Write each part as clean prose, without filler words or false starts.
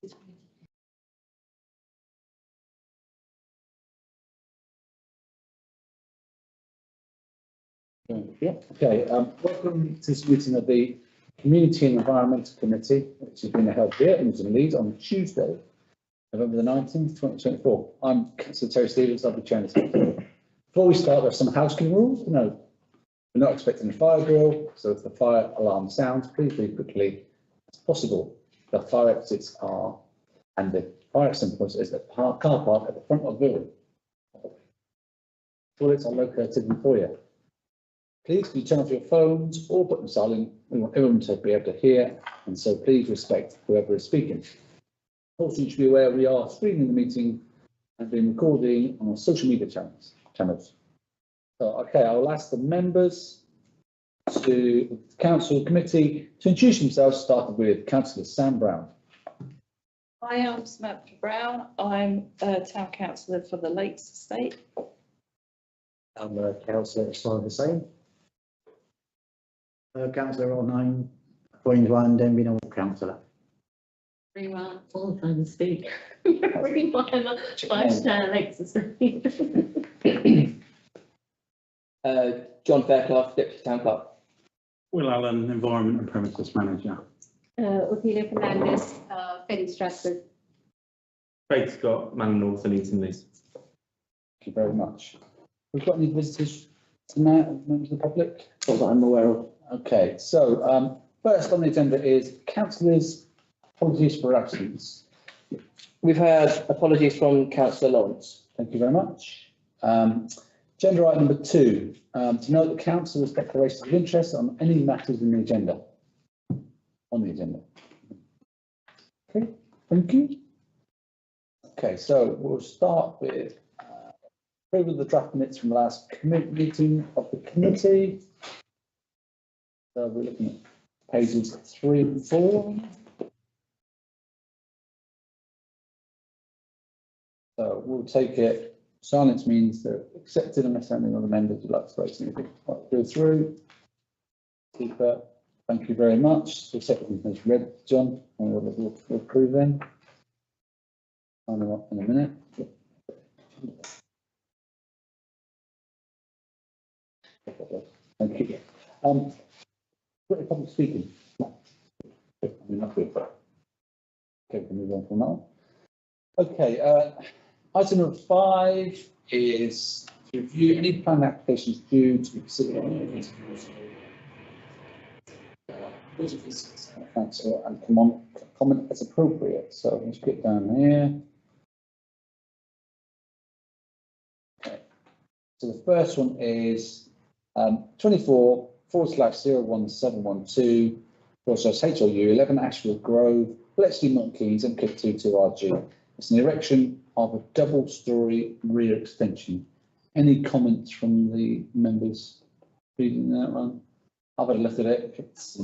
Yeah. Okay. Welcome to this meeting of the Community and Environmental Committee, which has been held here in Leeds on Tuesday, November the 19th, 2024. I'm Councillor Terry Stevens. I'll be chairing this meeting. Before we start, there's some housekeeping rules. No, we're not expecting a fire drill, so if the fire alarm sounds, please leave quickly as possible. The fire exits are, and the fire exit point is the car park at the front of the building. Toilets are located in the foyer. Please can you turn off your phones or put them silent. We want everyone to be able to hear, and so please respect whoever is speaking. Also, you should be aware we are streaming the meeting and being recording on our social media channels. So, okay, I'll ask the members to the council committee to introduce themselves, starting with Councillor Sam Brown. Hi, I'm Samantha Brown. I'm town councillor for the Lakes Estate. I'm Councillor Simon Hussain. Councillor online, Queensland, Environnment Councillor. Everyone, all trying to speak. Everyone, five-star Lakes Estate. John Fairclough, Deputy Town Clerk. Will Allen, Environment and Premises Manager. Ottilia Fernandez, Fenny Stratford. Craig Scott, Man North and Eaton Leeds. Thank you very much. We've got any visitors tonight, members of the public? Not that I'm aware of. Okay, so first on the agenda is councillors' apologies for absence. We've had apologies from Councillor Lawrence. Thank you very much. Agenda item number 2, to note the councillors' declarations of interest on any matters in the agenda. On the agenda. Okay, thank you. Okay, so we'll start with approval of the draft minutes from the last meeting of the committee. So we're looking at pages 3 and 4. So we'll take it. Silence means they're accepted unless any other members would like to raise anything. Go through. Super. Thank you very much. The second has read, John, and we'll approve them. Sign them up in a minute. Thank you. Public speaking. I mean, not good, but okay, we can move on from now. Okay, item number 5 is to review any planned applications due to be considered council and comment as appropriate. So let's get down here. Okay. So the first one is 24/01712 HLU 11 Ashfield Grove, Bletchley, Milton Keynes, and Clip 22RG. It's an erection of a double-storey rear extension. Any comments from the members reading that one? I've had a look at it. It's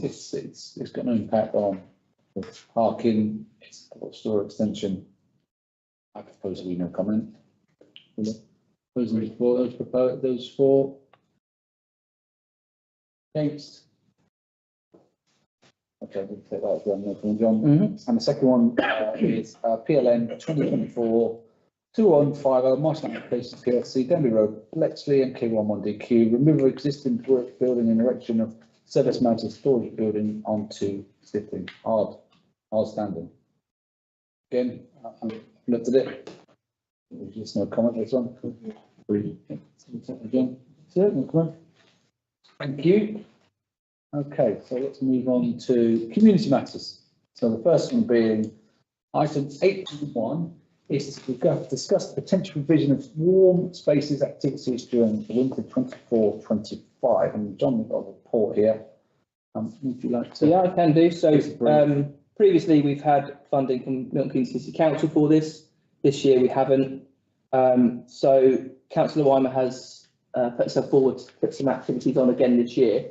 got no impact on the parking. It's a double-storey extension. I propose we no comment. Those four. Against. Okay, we'll take that as well, no problem, John. And the second one is PLN 2024-2150 Marshland Applications PLC, Denby Road, Bletchley, and K11DQ. Removal of existing brick building and erection of service mounted storage building onto existing hard standing. Again, I looked at it. There's just no comment. This one. John, no comment. Thank you. Okay, so let's move on to community matters. So the first one being item 8.1 is to discuss the potential provision of warm spaces activities during the winter 24-25. And John, we've got a report here. Would you like to? Yeah, I can do. So previously we've had funding from Milton Keynes City Council for this. This year we haven't. So Councillor Weimer has put herself forward to put some activities on again this year.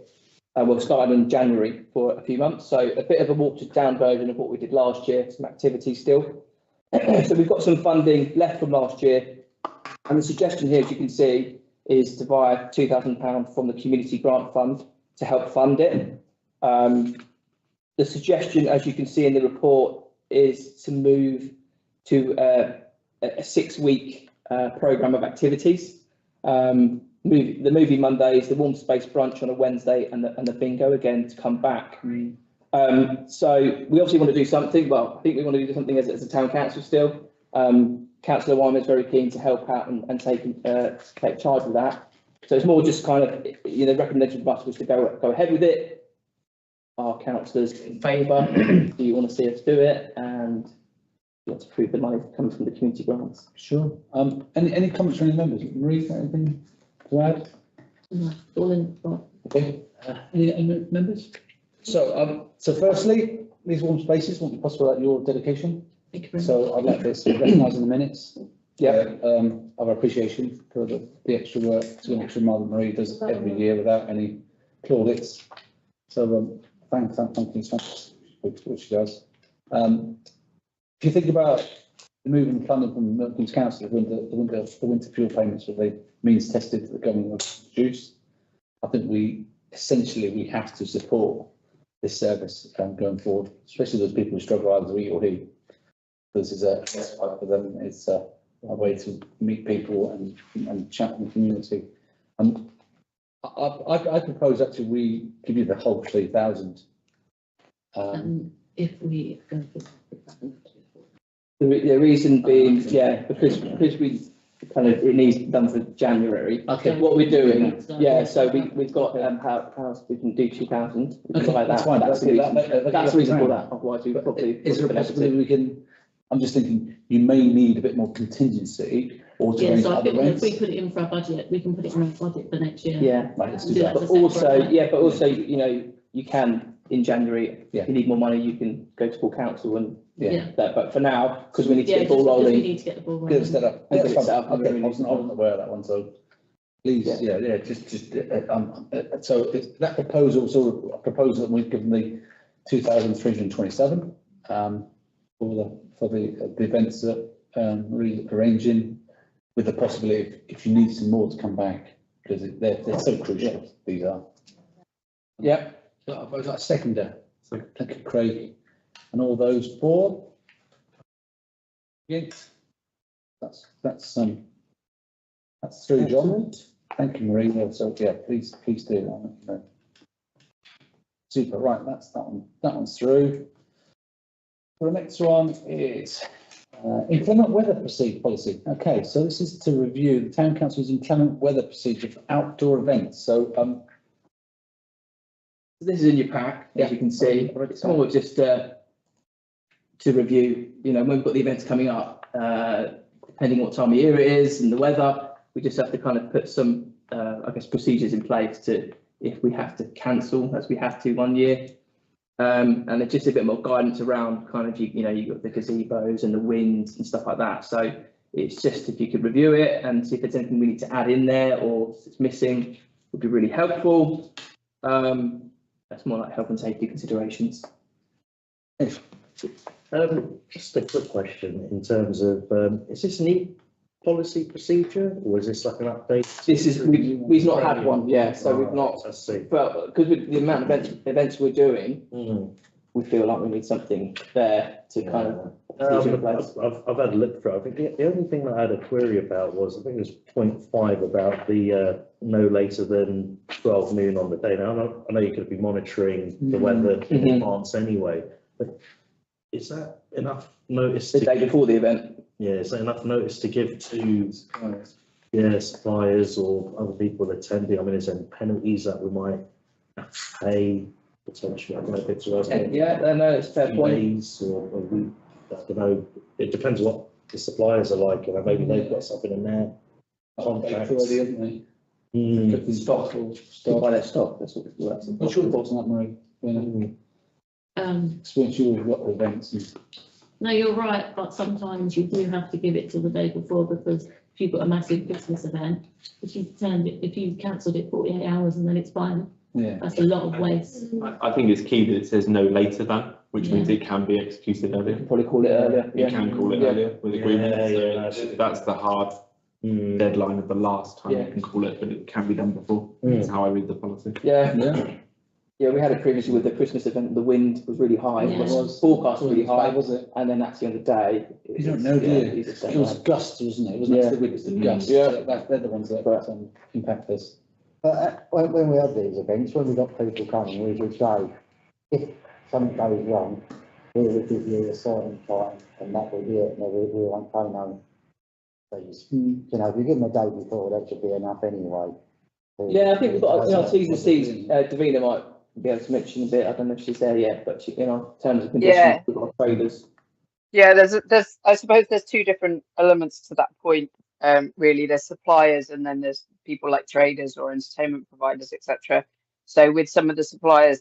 We'll start in January for a few months, so a bit of a watered down version of what we did last year, some activities still. So we've got some funding left from last year, and the suggestion here, as you can see, is to buy £2,000 from the Community Grant Fund to help fund it. The suggestion, as you can see in the report, is to move to a 6-week programme of activities. The movie Mondays, the warm space brunch on a Wednesday, and the bingo again to come back. So we obviously want to do something. Well, I think we want to do something as a town council still. Councillor Wyman is very keen to help out and take charge of that. So it's more just kind of, recommendation from us was to go ahead with it. Are councillors in favour? Do you want to see us do it? And you want to prove the money comes from the community grants? Sure. Any comments from any members? Marie, anything to add? No, all in, right. Okay. Any members? So firstly, these warm spaces won't be possible without your dedication. Thank you very much. So I'd like this recognised in the minutes. Yeah. Of appreciation for the extra work, an extra mile that Marie does every year without any plaudits. So thank you, which she does. If you think about the moving funding from Milton Keynes Council, the winter fuel payments that they means tested that the government will produce, I think we have to support this service going forward, especially those people who struggle either to eat or heat. This is a respite for them. It's a way to meet people and chat in the community. I propose actually we give you the whole 3,000. If we go for The reason being, because we kind of, it needs done for January. Okay. What we're doing, so we've got how we can do 2,000. Okay, like that's that. fine. That's the reason. That's the reason for that. Otherwise, we probably. Is there a possibility we can? I'm just thinking you may need a bit more contingency or to raise so I other think if rents. we put it in for our budget, we can put it in our budget for next year. Yeah, Right, let's do Do that. that. but also, you can in January. Yeah. If you need more money, you can go to full council and Yeah. that. But for now, because we need to Yeah, get the ball just because we rolling. need to get the ball Get it rolling. set up. And Yeah, get it fine. set up and Okay, really I wasn't aware of that one, so please, so it's that proposal, sort of proposal that we've given the 2,327 for the events that arranging, with the possibility if you need some more to come back, because they're so crucial, these are. Yeah. So I've got a seconder. Second. Thank you, Craig. And all those for? Against? That's through, John. Thank you, Marie. So please do that. Super, right, that's that one. That one's through. The next one is inclement weather procedure policy. Okay, so this is to review the town council's inclement weather procedure for outdoor events. So This is in your pack, as you can see. It's more just to review, when we've got the events coming up, depending what time of year it is and the weather, we just have to kind of put some, procedures in place to, if we have to cancel, as we have to one year. And it's just a bit more guidance around kind of, you've got the gazebos and the winds and stuff like that. So it's just if you could review it and see if there's anything we need to add in there or if it's missing, would be really helpful. That's more like health and safety considerations. Just a quick question in terms of, is this an policy procedure or is this like an update? This is, we've not had one, so we've not, I see. but because with the amount of events we're doing, Mm. we feel like we need something there to kind of. I've had a look through. I think the only thing that I had a query about was, I think it was 0.5 about the no later than 12 noon on the day. Now, I know you could be monitoring the weather in advance anyway, but is that enough notice? The day before the event. Yeah, is that enough notice to give to suppliers or other people attending? I mean, is there any penalties that we might have to pay potentially? I don't know if it's No, it's a fair point. days or we, I don't know. It depends what the suppliers are like, and maybe they've got something in their contracts. Already, haven't they? Mm. Stock. Buy their stock, that's what it's. What's your thoughts on that, Marie? Experience you with what events and. No, you're right, but sometimes you do have to give it till the day before, because if you've got a massive Christmas event, if you cancelled it 48 hours and then it's fine, Yeah. that's a lot of waste. I think it's key that it says no later than, which means it can be executed earlier. Probably call it earlier. You can call it earlier with agreement. So that's the hard deadline of the last time you can call it, but it can be done before. That's how I read the policy. Yeah. Yeah, we had it previously with the Christmas event, the wind was really high, Yeah. it was forecast really high, Was it? and then actually on the day. You don't know, do you? just don't It was know. gusts, wasn't it? It wasn't Yeah. actually the wind, it was the gusts. Yeah. They're the ones that Correct. impact us. But when we have these events, when we got people coming, we would say, if something goes wrong, we will give you a certain time, and that will be it, and we won't pay no fees. You know, if you give them a day before, that should be enough anyway. Yeah, I think we've got, T's and C's, Davina might be able to mention a bit, I don't know if she's there yet, but she, in our terms and conditions, Yeah. we've got traders. Yeah, there's I suppose there's two different elements to that point. Really, there's suppliers and then there's people like traders or entertainment providers, etc. So with some of the suppliers,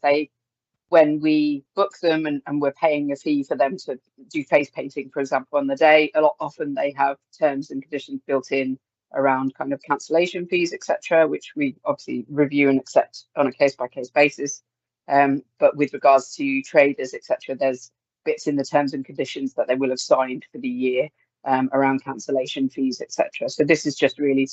when we book them and we're paying a fee for them to do face painting, for example, on the day, often they have terms and conditions built in around kind of cancellation fees, etc., which we obviously review and accept on a case-by-case basis. But with regards to traders, etc., there's bits in the terms and conditions that they will have signed for the year around cancellation fees, etc. So this is just really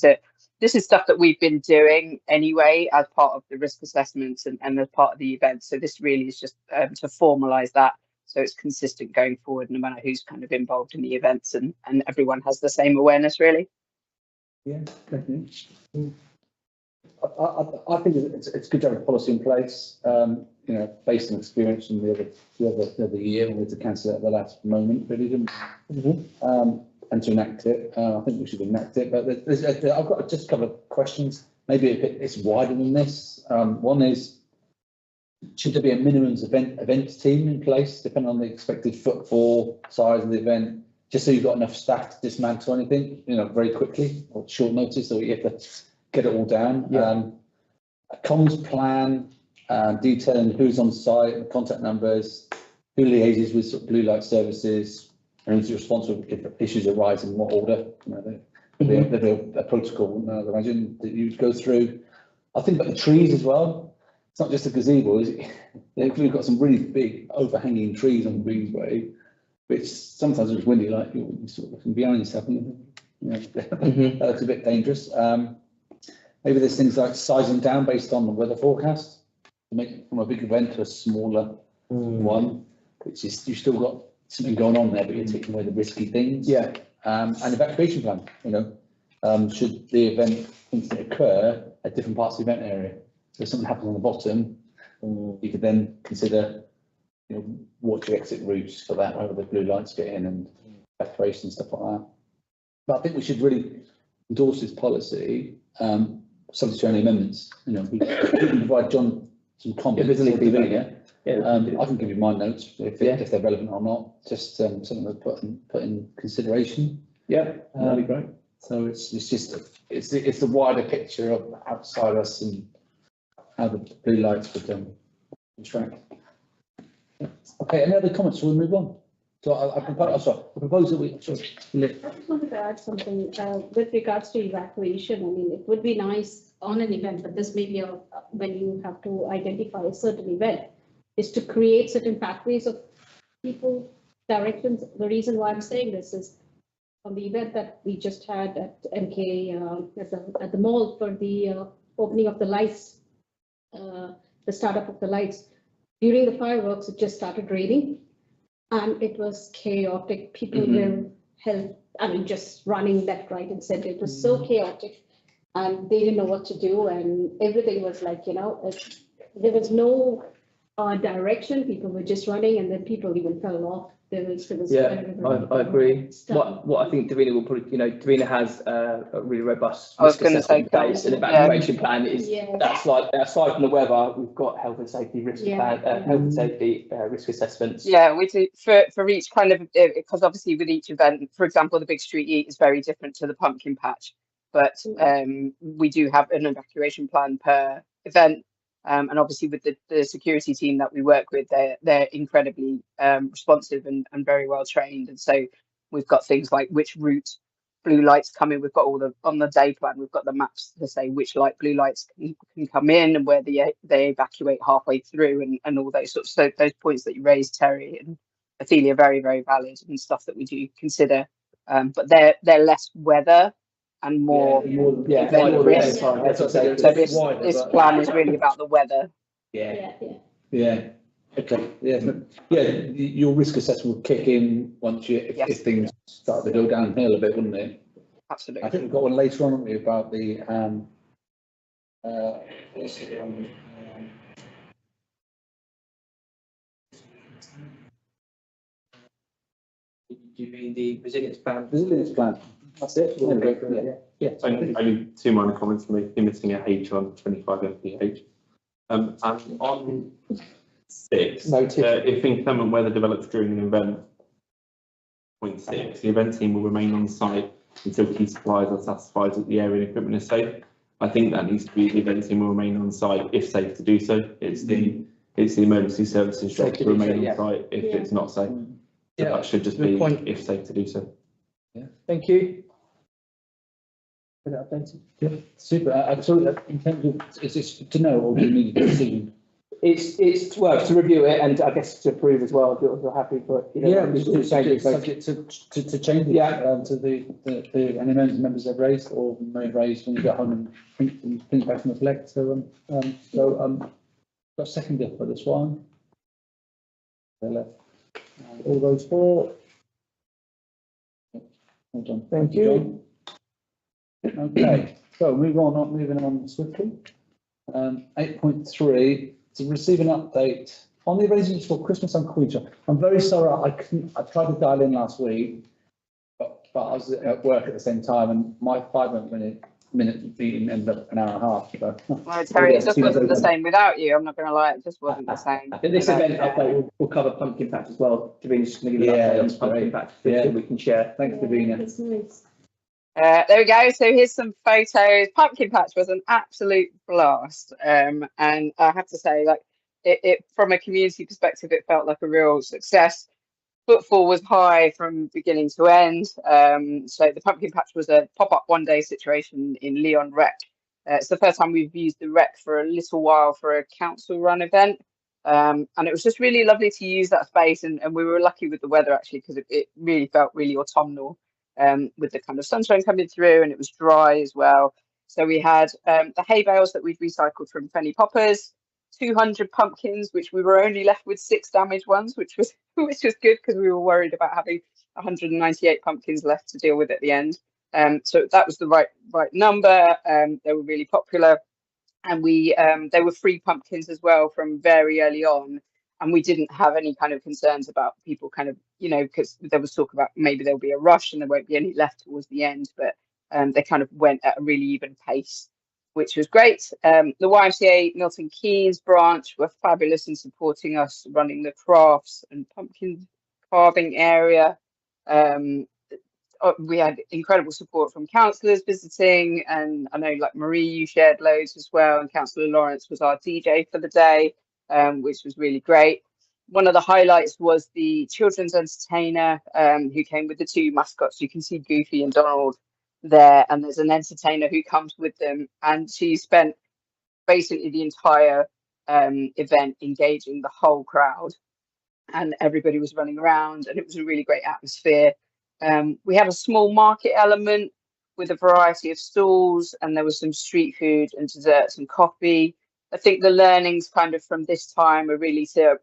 this is stuff that we've been doing anyway as part of the risk assessments and as part of the event. So this really is just to formalise that so it's consistent going forward, no matter who's kind of involved in the events and everyone has the same awareness, really. Yeah, definitely. I think it's good to have a policy in place, you know, based on experience from the other year when we had to cancel it at the last moment, really, didn't we? And to enact it, I think we should enact it, but I've got just a couple of questions, maybe it's wider than this. One is, should there be a minimum event team in place, depending on the expected footfall, size of the event, just so you've got enough staff to dismantle anything, you know, very quickly or short notice, or you have to get it all down. A comms plan, detailing who's on site, the contact numbers, who liaises with sort of blue light services, and who's responsible if issues arise, in what order. You know, there'll be a protocol, I imagine, that you go through. I think about the trees as well. It's not just a gazebo, is it? We've got some really big overhanging trees on Greensway, which sometimes it's windy, like you sort of looking behind yourself, and you know, that's a bit dangerous. Maybe there's things like sizing down based on the weather forecast, to make it from a big event to a smaller one, which is, you've still got something going on there, but you're taking away the risky things. And evacuation plan, you know, should the event incident occur at different parts of the event area. So if something happens on the bottom, you could then consider, you know, what's your exit routes for that, where the blue lights get in and evacuation and stuff like that. But I think we should really endorse this policy, subject to any amendments. You know, we can provide John some comments. If there's anything, I can give you my notes if they're relevant or not. Just something to put in consideration. That'd be great. So it's just it's the wider picture of outside us and how the blue lights would interact. Okay, any other comments before we move on? So I propose that we. I just wanted to add something with regards to evacuation. I mean, it would be nice on an event, but this may be when you have to identify a certain event, is to create certain pathways of people, directions. The reason why I'm saying this is on the event that we just had at MK at the mall for the opening of the lights, the startup of the lights. During the fireworks, it just started raining. And it was chaotic. People were just running left, right, and center. It was so chaotic, and they didn't know what to do, and everything was like, you know, there was no direction. People were just running, and then people even fell off. I agree. What I think Davina will probably, you know, Davina has a really robust risk assessment base and evacuation plan is that's like, aside from the weather, we've got health and safety risk health and safety risk assessments. Yeah, we do for each kind of, because obviously with each event, for example, the Big Street Eat is very different to the pumpkin patch, but we do have an evacuation plan per event. And obviously with the security team that we work with, they're incredibly responsive and very well trained. And so we've got things like which route blue lights come in. We've got on the day plan, we've got the maps to say which blue lights can come in and where they evacuate halfway through and all those sorts of, those points that you raised, Terry and Ophelia, are very, very valid and stuff that we do consider. But they're less weather and more event risk. So this plan is really about the weather Yeah, Yeah, yeah. yeah, okay, yeah, your risk assessment would kick in once if Yes. things start to go downhill a bit, wouldn't it? I Absolutely. think we've got one later on, haven't we, about the, Do you mean the resilience plan? resilience plan. That's it. There we go. Yeah. Only two minor comments from me, missing a H on 25 FPH. And on 6, Noted. if inclement weather develops during an event, point 6, the event team will remain on site until key supplies are satisfied that the area and equipment is safe. I think that needs to be the event team will remain on site if safe to do so. It's the emergency services job to remain on site if it's not safe. So that should just be if safe to do so. Yeah. Thank you. Put it updated. Yeah, super. Absolutely. In terms of, is this to know or do you need a decision? It's well to review it and I guess to approve as well if you're happy for it. Yeah, it's subject to change. Yeah. To the any members have raised or may have raised when you get home and think back and reflect. So got a seconder for this one. All those for. Well done. Thank you. John. Okay, so moving on swiftly. 8.3, to receive an update on the arrangements for Christmas on Queen Street. I'm very sorry, I tried to dial in last week, but I was at work at the same time and my 5-minute meeting ended up an hour and a half. So. Well, Terry, it just wasn't the same without you. I'm not going to lie, it just wasn't the same. This event update will cover pumpkin patch as well. Davina's just going to give an update on pumpkin patch that we can share. Thanks, Davina. It's nice. There we go. So here's some photos. Pumpkin patch was an absolute blast. And I have to say, like, it from a community perspective, it felt like a real success. Footfall was high from beginning to end. So the pumpkin patch was a pop-up one-day situation in Leon Rec. It's the first time we've used the Rec for a little while for a council-run event. And it was just really lovely to use that space. And we were lucky with the weather, actually, because it really felt really autumnal. With the kind of sunshine coming through and it was dry as well. So we had the hay bales that we'd recycled from Fenny poppers, 200 pumpkins, which we were only left with 6 damaged ones, which was good because we were worried about having 198 pumpkins left to deal with at the end. So that was the right number. They were really popular, and they were free pumpkins as well from very early on. And we didn't have any kind of concerns about people kind of, because there was talk about maybe there'll be a rush and there won't be any left towards the end, but they kind of went at a really even pace, which was great. The YMCA Milton Keynes branch were fabulous in supporting us running the crafts and pumpkin carving area. We had incredible support from councillors visiting, and I know like Marie, you shared loads as well, and Councillor Lawrence was our DJ for the day. Which was really great. One of the highlights was the children's entertainer who came with the 2 mascots. You can see Goofy and Donald there, and there's an entertainer who comes with them, and she spent basically the entire event engaging the whole crowd, and everybody was running around, and it was a really great atmosphere. We had a small market element with a variety of stalls, and there was some street food and desserts and coffee. I think the learnings kind of from this time are really to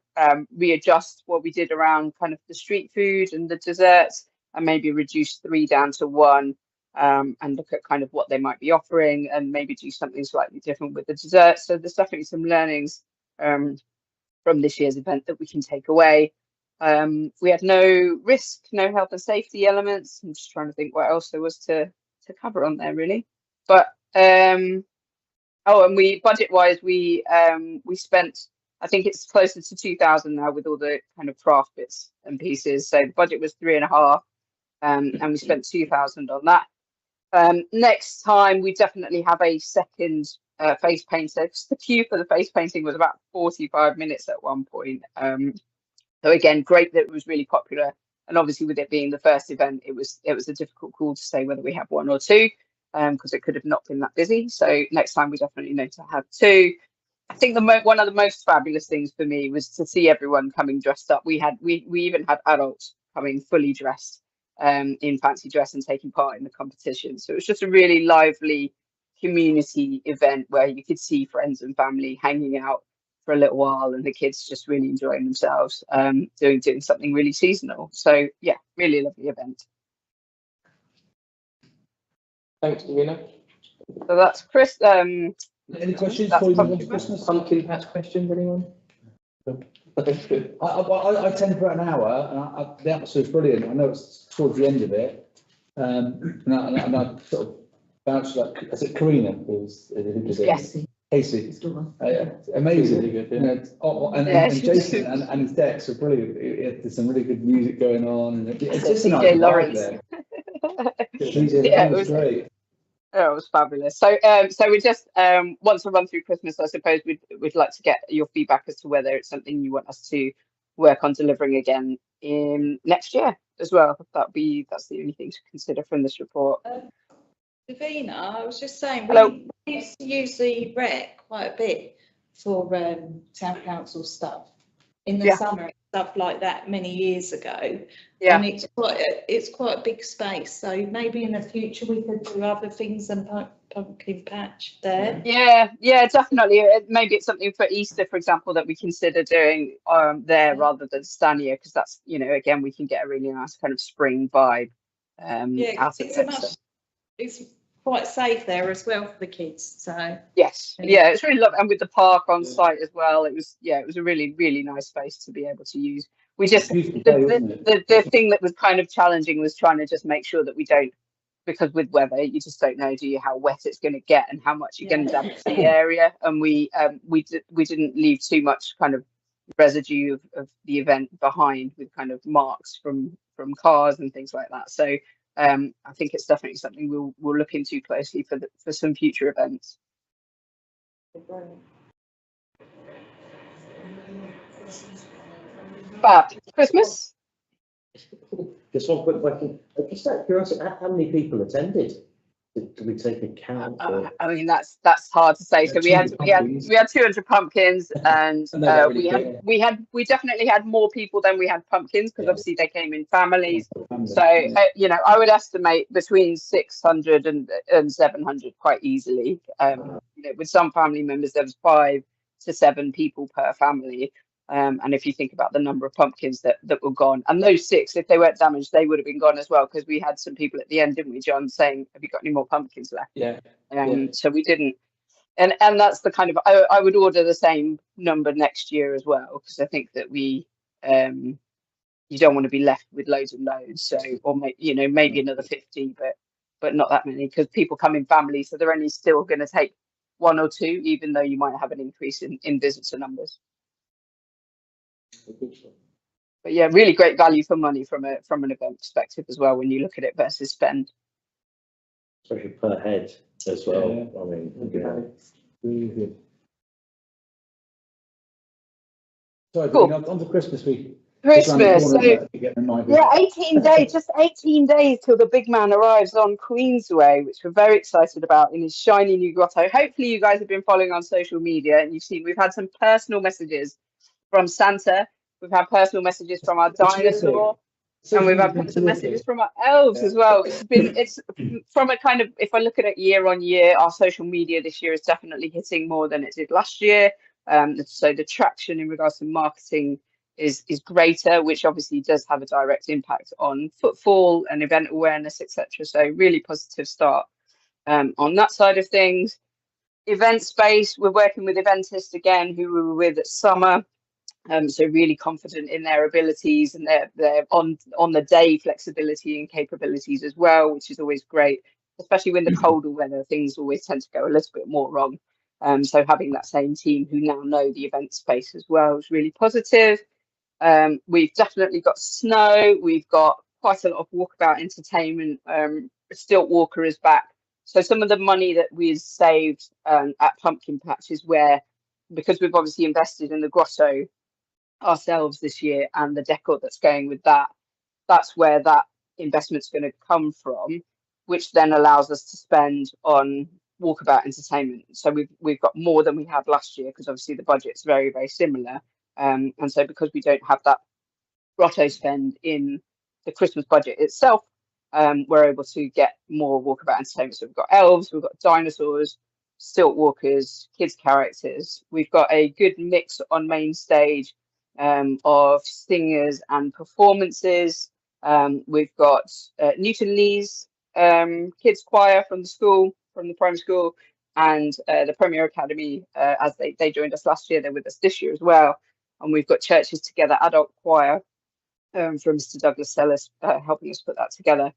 readjust what we did around kind of the street food and the desserts, and maybe reduce 3 down to 1, and look at kind of what they might be offering and maybe do something slightly different with the desserts. So there's definitely some learnings from this year's event that we can take away. We had no risk, no health and safety elements. I'm just trying to think what else there was to cover on there really. But and we budget-wise, we spent, I think it's closer to 2,000 now with all the kind of craft bits and pieces. So the budget was 3.5, and we spent 2,000 on that. Next time we definitely have a second face painter. The queue for the face painting was about 45 minutes at one point. So again, great that it was really popular. And obviously with it being the first event, it was a difficult call to say whether we have 1 or 2. Because it could have not been that busy. So next time we definitely know to have 2. I think one of the most fabulous things for me was to see everyone coming dressed up. We even had adults coming fully dressed in fancy dress and taking part in the competition. So it was just a really lively community event where you could see friends and family hanging out for a little while, and the kids just really enjoying themselves, doing something really seasonal. So yeah, really lovely event. Thanks, Davina. So that's Chris. Any questions That's before we move on pumpkin to Christmas? Pumpkin patch questions, anyone? Okay, good. I tend for an hour, and the atmosphere is brilliant. I know it's towards the end of it, and I sort of bounced like, is it Karina who did it? Yes. Casey. Amazing. Really good, yeah. You know, and Jason and his decks are brilliant. There's some really good music going on, and it's just a nice DJ vibe Lawrence. there. Yeah, It was great. Oh, it was fabulous. So, so we just once we run through Christmas, I suppose we'd like to get your feedback as to whether it's something you want us to work on delivering again in next year as well. That's the only thing to consider from this report. Davina, I was just saying, Hello. we used to use the rec quite a bit for town council stuff in the Yeah. summer and stuff like that many years ago. Yeah. And it's quite a big space, so maybe in the future we could do other things than pumpkin patch there. Yeah, definitely. Maybe it's something for Easter, for example, that we consider doing there rather than Stania, because that's, you know, again, we can get a really nice kind of spring vibe out of it. It's quite safe there as well for the kids. So yes, yeah, it's really lovely, and with the park on site as well, it was a really, really nice space to be able to use. We just the thing that was kind of challenging was trying to just make sure that we don't, because with weather you just don't know, do you, how wet it's going to get and how much you're going to damage the area, and we didn't leave too much kind of residue of the event behind with kind of marks from cars and things like that. So I think it's definitely something we'll look into closely for some future events. Fab. Christmas? Just one quick question. Just out of curiosity, how many people attended? Did we take a count? I mean, that's hard to say. So we had 200 pumpkins, and we definitely had more people than we had pumpkins, because obviously they came in families. So you know, I would estimate between 600 and 700 quite easily. You know, with some family members, there was 5 to 7 people per family. And if you think about the number of pumpkins that were gone, and those 6, if they weren't damaged, they would have been gone as well, because we had some people at the end, didn't we, John, saying, have you got any more pumpkins left? Yeah. So we didn't, and that's the kind of, I would order the same number next year as well, because I think that we, you don't want to be left with loads and loads. So, or maybe another 50, but not that many, because people come in families, so they're only still going to take 1 or 2, even though you might have an increase in visitor numbers. But yeah, really great value for money from an event perspective as well, when you look at it versus spend. Especially per head as well. Yeah. I mean, really good. Sorry, cool. on to Christmas week. Christmas. So, yeah, 18 days, just 18 days till the big man arrives on Queensway, which we're very excited about, in his shiny new grotto. Hopefully you guys have been following on social media and you've seen we've had some personal messages from Santa, we've had personal messages from our dinosaur, and we've had personal messages from our elves as well. It's from a kind of, if I look at it year on year, our social media this year is definitely hitting more than it did last year. So the traction in regards to marketing is greater, which obviously does have a direct impact on footfall and event awareness, etc. So really positive start on that side of things. Event space, we're working with Eventists again, who we were with at summer. So really confident in their abilities and their on the day flexibility and capabilities as well, which is always great, especially when the colder weather, things always tend to go a little bit more wrong. So having that same team who now know the event space as well is really positive. We've definitely got snow. We've got quite a lot of walkabout entertainment. Stilt Walker is back. So some of the money that we've saved at Pumpkin Patch is where, because we've obviously invested in the grotto ourselves this year and the decor that's going with that, that's where that investment's going to come from, which then allows us to spend on walkabout entertainment. So we've got more than we had last year, because obviously the budget's very, very similar. And so because we don't have that grotto spend in the Christmas budget itself, we're able to get more walkabout entertainment. So we've got elves, we've got dinosaurs, stilt walkers, kids characters. We've got a good mix on main stage of singers and performances. We've got Newton Lee's kids choir from the school, from the primary school, and the Premier Academy, as they joined us last year, they're with us this year as well. And we've got Churches Together adult choir from Mr. Douglas Sellis helping us put that together.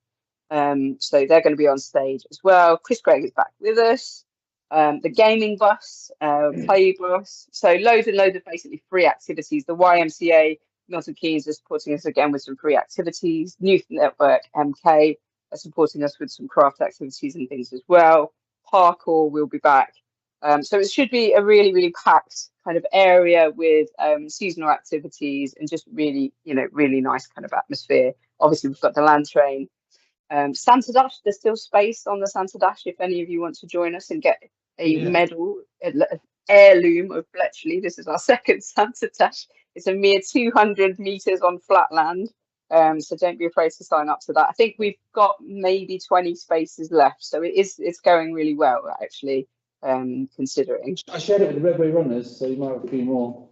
So they're going to be on stage as well. Chris Craig is back with us. The gaming bus, play bus. So loads and loads of basically free activities. The YMCA Milton Keynes is supporting us again with some free activities. Youth Network MK are supporting us with some craft activities and things as well. Parkour will be back. So it should be a really, really packed kind of area with seasonal activities and just really, really nice kind of atmosphere. Obviously, we've got the land train. Santa Dash, there's still space on the Santa Dash if any of you want to join us and get a medal, an heirloom of Bletchley. This is our second Santa Dash. It's a mere 200 metres on flat land. So don't be afraid to sign up to that. I think we've got maybe 20 spaces left. So it's going really well, actually, considering. I shared it with the Redway Runners, so you might have a few more.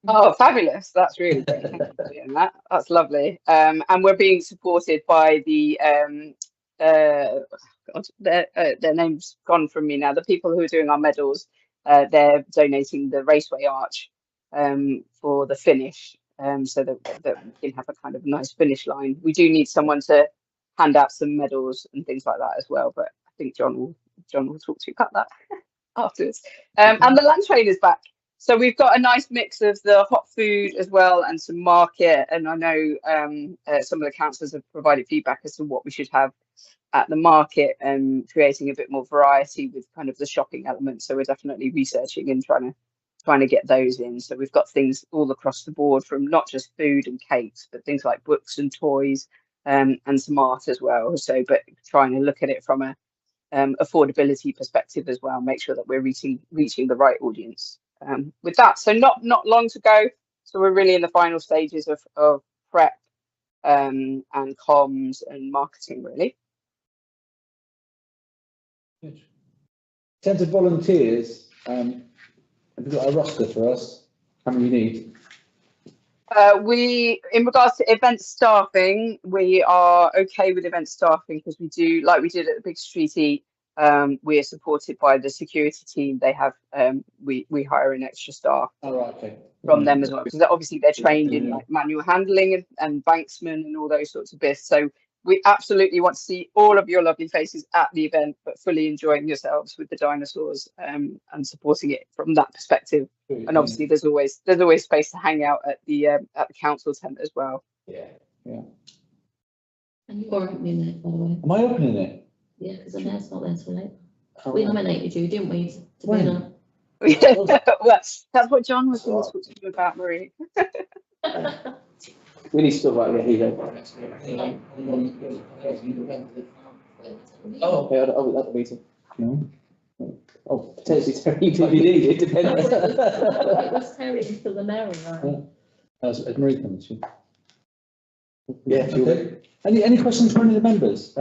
Oh, fabulous. That's really great. Thank you for doing that. That's lovely. And we're being supported by the, God, their name's gone from me now. The people who are doing our medals, they're donating the raceway arch for the finish, so that we can have a kind of nice finish line. We do need someone to hand out some medals and things like that as well, but I think John will talk to you about that afterwards. And the land train is back. So we've got a nice mix of the hot food as well and some market. And I know some of the councillors have provided feedback as to what we should have at the market and creating a bit more variety with kind of the shopping element. So we're definitely researching and trying to get those in. So we've got things all across the board from not just food and cakes, but things like books and toys and some art as well. So, but trying to look at it from a affordability perspective as well, make sure that we're reaching the right audience. With that, so not long to go, so we're really in the final stages of prep and comms and marketing, really. Good. In terms of volunteers, have you got a roster for us? How many you need? In regards to event staffing, we are okay with event staffing because we do, like we did at the Big Streety. We're supported by the security team. They have we hire an extra staff from them as well, because obviously they're trained in like manual handling and banksmen and all those sorts of bits. So we absolutely want to see all of your lovely faces at the event, but fully enjoying yourselves with the dinosaurs and supporting it from that perspective. And obviously there's always space to hang out at the council tent as well. Yeah. And you're opening it, by the way. Am I opening it? Yeah, because the mayor's not there till later. We nominated you, didn't we? To When? be on. Well, that's what John was going to talk to you about, Marie. We need to talk about here you go. Oh, okay, I'll at the meeting. No. Oh, potentially Terry DVD, it depends. It was Terry until the mayor arrived. As Marie comes, she. Yeah, Okay. Any questions from any of the members?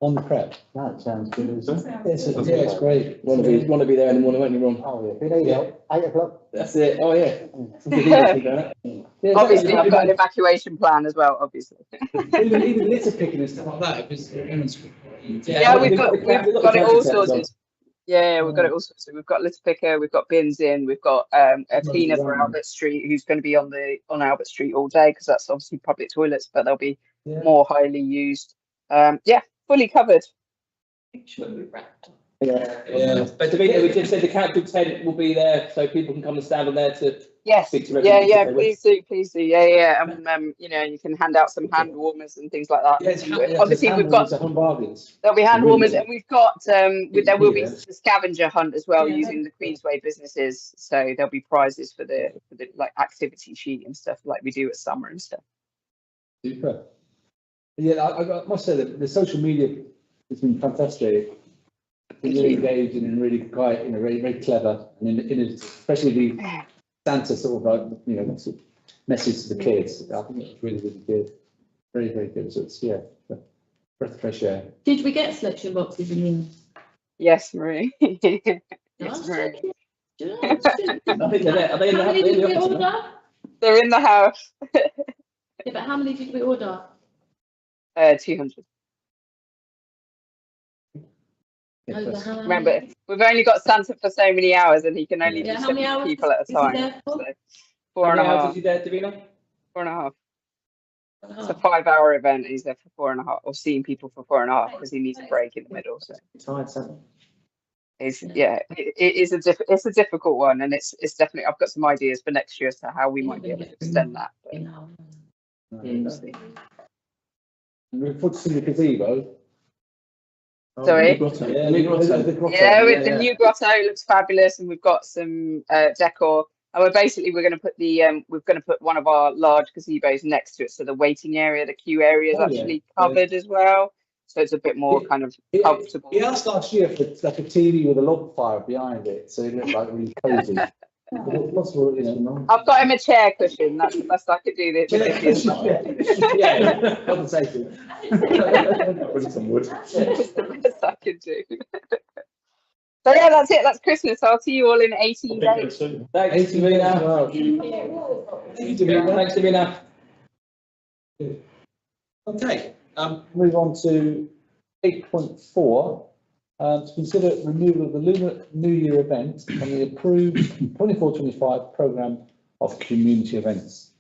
On the prep? No, it sounds good, isn't it? Yes, it's great. Want to be there in the morning, won't you, Ron? Oh, yeah, if you need help, 8 o'clock. That's it. Oh yeah. Yeah, Obviously, we've got an evacuation plan as well, obviously. even litter picking and stuff like that. Yeah, we've got it all sorted. Yeah, we've got it all sorted. We've got litter picker, we've got bins in, we've got a cleaner for Albert Street who's going to be on Albert Street all day because that's obviously public toilets, but they'll be more highly used. Yeah, fully covered. Yeah. But we did say the council tent will be there, so people can come and stand on there to. Yes. Speak to residents. Yeah. Please do. Yeah. You can hand out some hand warmers and things like that. Obviously, we've got there'll be hand warmers, and we've got there will be the scavenger hunt as well using the Queensway businesses. So there'll be prizes for the like activity sheet and stuff like we do at summer and stuff. Super. Yeah, I must say that the social media has been fantastic. It's really engaging and really quite, very, very clever, and especially the Santa sort of like, message to the kids. I think it's really, really good. Very, very good. So it's, breath of fresh air. Did we get selection boxes in the end? Yes, Marie. Yes, Nice. Marie. I think they're there. Are they in the, How many they're in did the we office? order? now? They're in the house. Yeah, but how many did we order? 200. Over how many? Remember, we've only got Santa for so many hours and he can only Yeah, do how so many many hours people at a is he time. there for? So How 4 and many a hours half. is you there, Davina? 4.5. It's a Oh, 5-hour event. He's there for 4.5, or seeing people for 4.5 because he needs a break in the middle. So Tired, Sam. it's it is it's a difficult one, and it's definitely I've got some ideas for next year as to how we might be able to extend that. But you know. we'll see. And we put in the gazebo. Sorry? Yeah, The grotto. Yeah, with the new grotto, it looks fabulous, and we've got some decor. And we're going to put one of our large gazebos next to it, so the waiting area, the queue area is Oh, yeah. actually covered as well, so it's a bit more kind of comfortable. He asked last year for like a TV with a log fire behind it, so it looked like really cosy. It's possible, you know. I've got him a chair cushion. That's the best I could do this. Yeah, compensating. Bring some wood. That's the best I could do. So yeah, that's it. That's Christmas. I'll see you all in 18 days. Thanks, Davina. Thanks, Davina. Okay, move on to 8.4. To consider removal of the Lunar New Year event from the approved 24-25 programme of community events.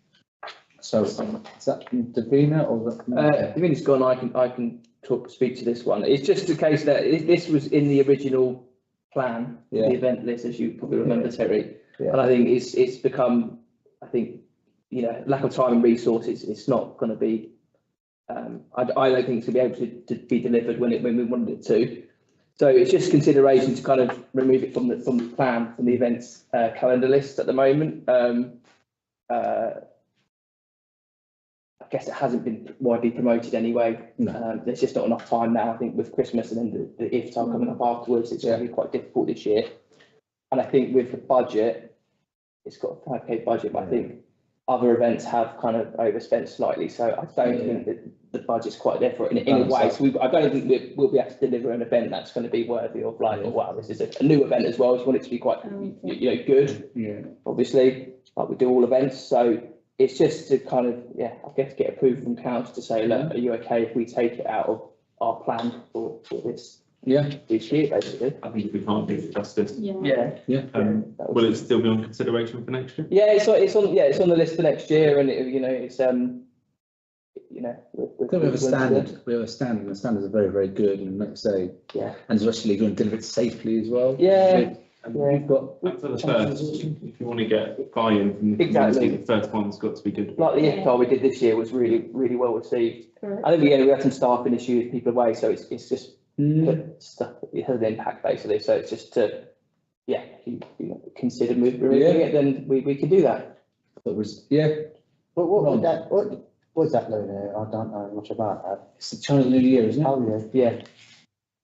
So is that from Davina or? Davina's gone. I can speak to this one. It's just a case that this was in the original plan, Yeah. the event list, as you probably remember, Terry. Yeah. And I think it's become, I think, you know, lack of time and resources. It's not going to be. I don't think it's going to be able to be delivered when we wanted it to. So it's just consideration to kind of remove it from the plan, from the events calendar list at the moment. I guess it hasn't been widely promoted anyway. No. There's just not enough time now. I think with Christmas and then the iftar coming up afterwards, it's going to be quite difficult this year. And I think with the budget, it's got a 5k budget, but I think other events have kind of overspent slightly. So I don't think that the budget's quite there for it in a way. So I don't think we'll be able to deliver an event that's going to be worthy of like, wow, this is a new event as well. We want it to be quite, good. Yeah. Obviously, like we do all events. So it's just to kind of, I guess get approved from council to say, look, are you okay if we take it out of our plan for this year, basically? I think we can't do it justice. Yeah. Will it still be on consideration for next year? Yeah, it's on the list for next year, and it's We have a standard. We have a standard. The standards are very, very good, and like I say, and especially going to deliver it safely as well. Yeah. And we've got. Back to the first, if you want to get buy-in from the community, the first one's got to be good. Like the iftar we did this year was really, really well received. I think we had some staffing issues, people away, so it's just stuff. It has an impact basically. So it's just to if you consider removing it, then we can do that. That was What was that, Luna? I don't know much about that. It's the Chinese New Year, isn't it? Oh, yeah. Yeah.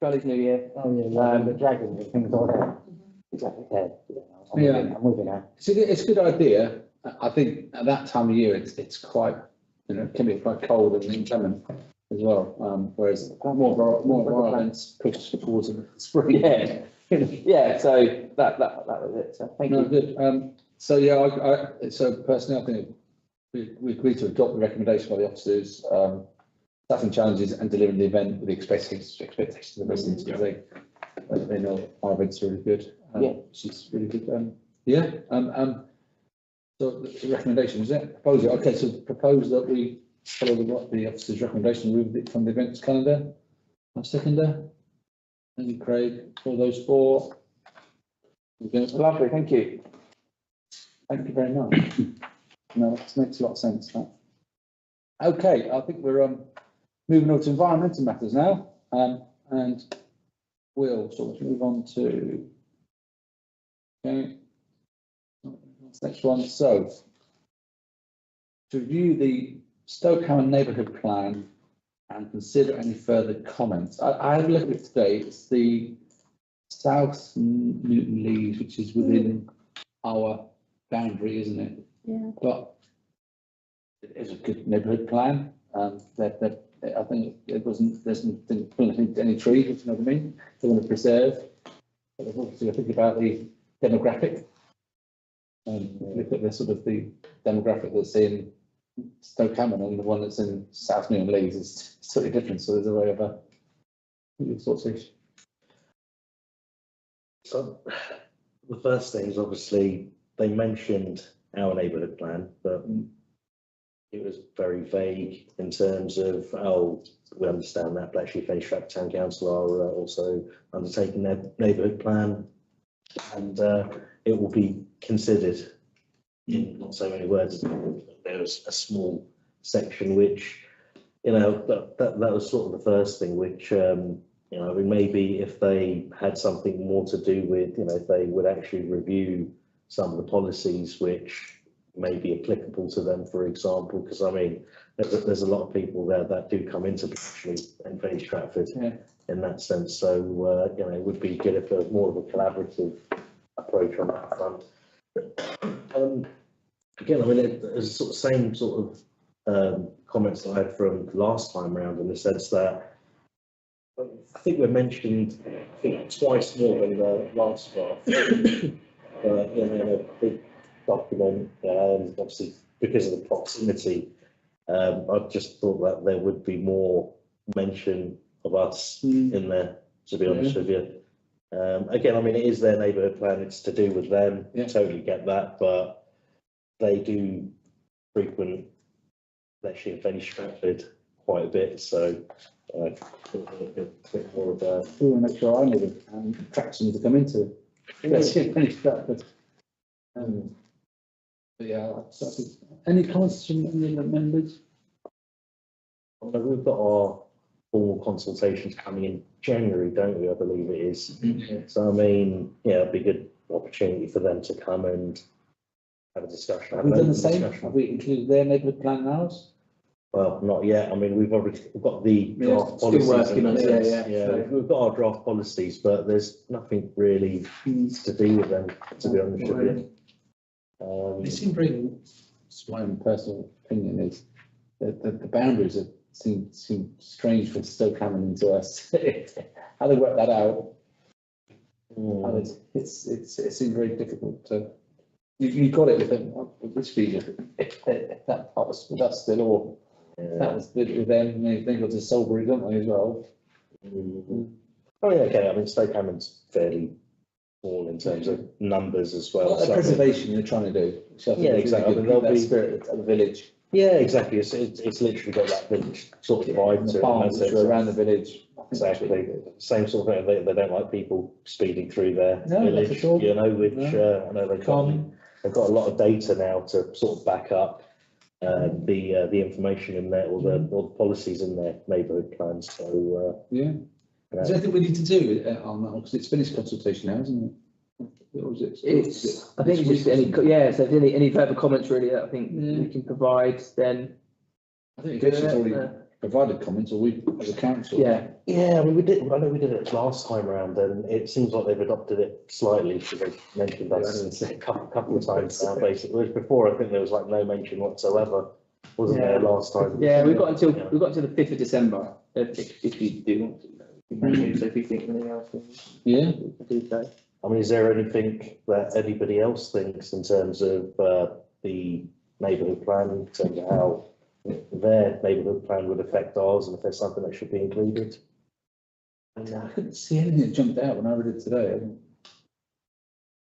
Chinese New Year. Oh, yeah, the dragons and things like that. Exactly. I'm with you now. It's a good idea. I think at that time of year, it's quite, it can be quite cold and inclement as well. Whereas more of our events push towards the spring. Yeah. So that was it. So thank you. Good. So personally, I think we agreed to adopt the recommendation by the officers, staffing challenges and delivering the event with the expectations of the residents. They know our events are really good. Which is really good. So the recommendation is it? Proposal. Okay, so propose that we follow the officer's recommendation, remove it from the events calendar. I seconder. Thank you, Craig. For those four. Lovely, thank you. Thank you very much. No, that makes a lot of sense. That. Okay, I think we're moving on to environmental matters now, and we'll sort of move on to next one. So to review the Stoke neighbourhood plan and consider any further comments. I had a look at it today. It's the South Newton Lees, which is within our boundary, isn't it? Yeah. But it is a good neighbourhood plan. They're I think it wasn't, didn't plant any trees, if you know what I mean, they want to preserve. But obviously I think about the demographic. Look at the sort of the demographic that's in Stoke Hammond and the one that's in South Newham Leeds is totally different, so there's a way of your thoughts, Ish? So the first thing is obviously they mentioned our neighbourhood plan, but it was very vague in terms of, oh, we understand that Bletchley, Fenny, Stratford Town Council are also undertaking their neighbourhood plan, and it will be considered. In not so many words, there was a small section which, you know, that was sort of the first thing, which you know, I mean, maybe if they had something more to do with, you know, if they would actually review some of the policies which may be applicable to them, for example, because I mean, there's a lot of people there that do come into Bletchley and Fenny Stratford in that sense. So, you know, it would be good if there was more of a collaborative approach on that front. Again, I mean, it's sort of same sort of comments that I had from last time around, in the sense that I think we mentioned, I think twice more than the last draft. You know, in a big document, obviously because of the proximity, I just thought that there would be more mention of us in there, to be honest with you. Again, I mean, it is their neighbourhood plan, it's to do with them, totally get that, but they do frequent Bletchley and Fenny Stratford quite a bit, so a bit more of a. We want to make sure I know the attractions to come into Bletchley and Fenny Stratford. But yeah, any comments from any of the members? Well, we've got our formal consultations coming in January, don't we? I believe it is. So I mean, yeah, it'd be a good opportunity for them to come and have a discussion. Have we done the same? Have we included their neighbourhood plan in ours? Well, not yet. I mean, we've got the draft still policies. working on it, Yeah, we've got our draft policies, but there's nothing really to do with them, to be honest with you. It seemed very, it's my own personal opinion, is that the boundaries seem strange for Stoke Hammond into us. How they work that out, and it seemed very difficult to. You got it with them, which region? If that part was with us still, or that was with them, they got to Salisbury, don't they, as well? Oh yeah, okay. I mean, Stoke Hammond's fairly small in terms of numbers as well. What the preservation you're trying to do? Yeah, exactly. I mean, there'll be spirit of the village. Yeah, exactly. It's literally got that village sort of vibe to it. Farms which are around the village. Exactly. Same sort of thing. They don't like people speeding through their No, village, not at all. you know, which I know they've got a lot of data now to sort of back up the information in there, or the policies in their neighbourhood plans. So Yeah. Is there anything we need to do on that? Because it's finished consultation now, isn't it? Or is it? It's, I think it's just any, so if any further comments really that I think we can provide, then. I think it's already provided comments, or we, as a council. Yeah, yeah, I mean, I know we did it last time around, and it seems like they've adopted it slightly, because they mentioned us a couple of times now, basically. Whereas before, I think there was like no mention whatsoever, wasn't there, last time? yeah, we've got until the 5th of December, if you do want to. So if you think anything else, Yeah. we can do so. I mean, is there anything that anybody else thinks in terms of the neighbourhood plan, in terms of how their neighbourhood plan would affect ours, and if there's something that should be included? I couldn't see anything that jumped out when I read it today.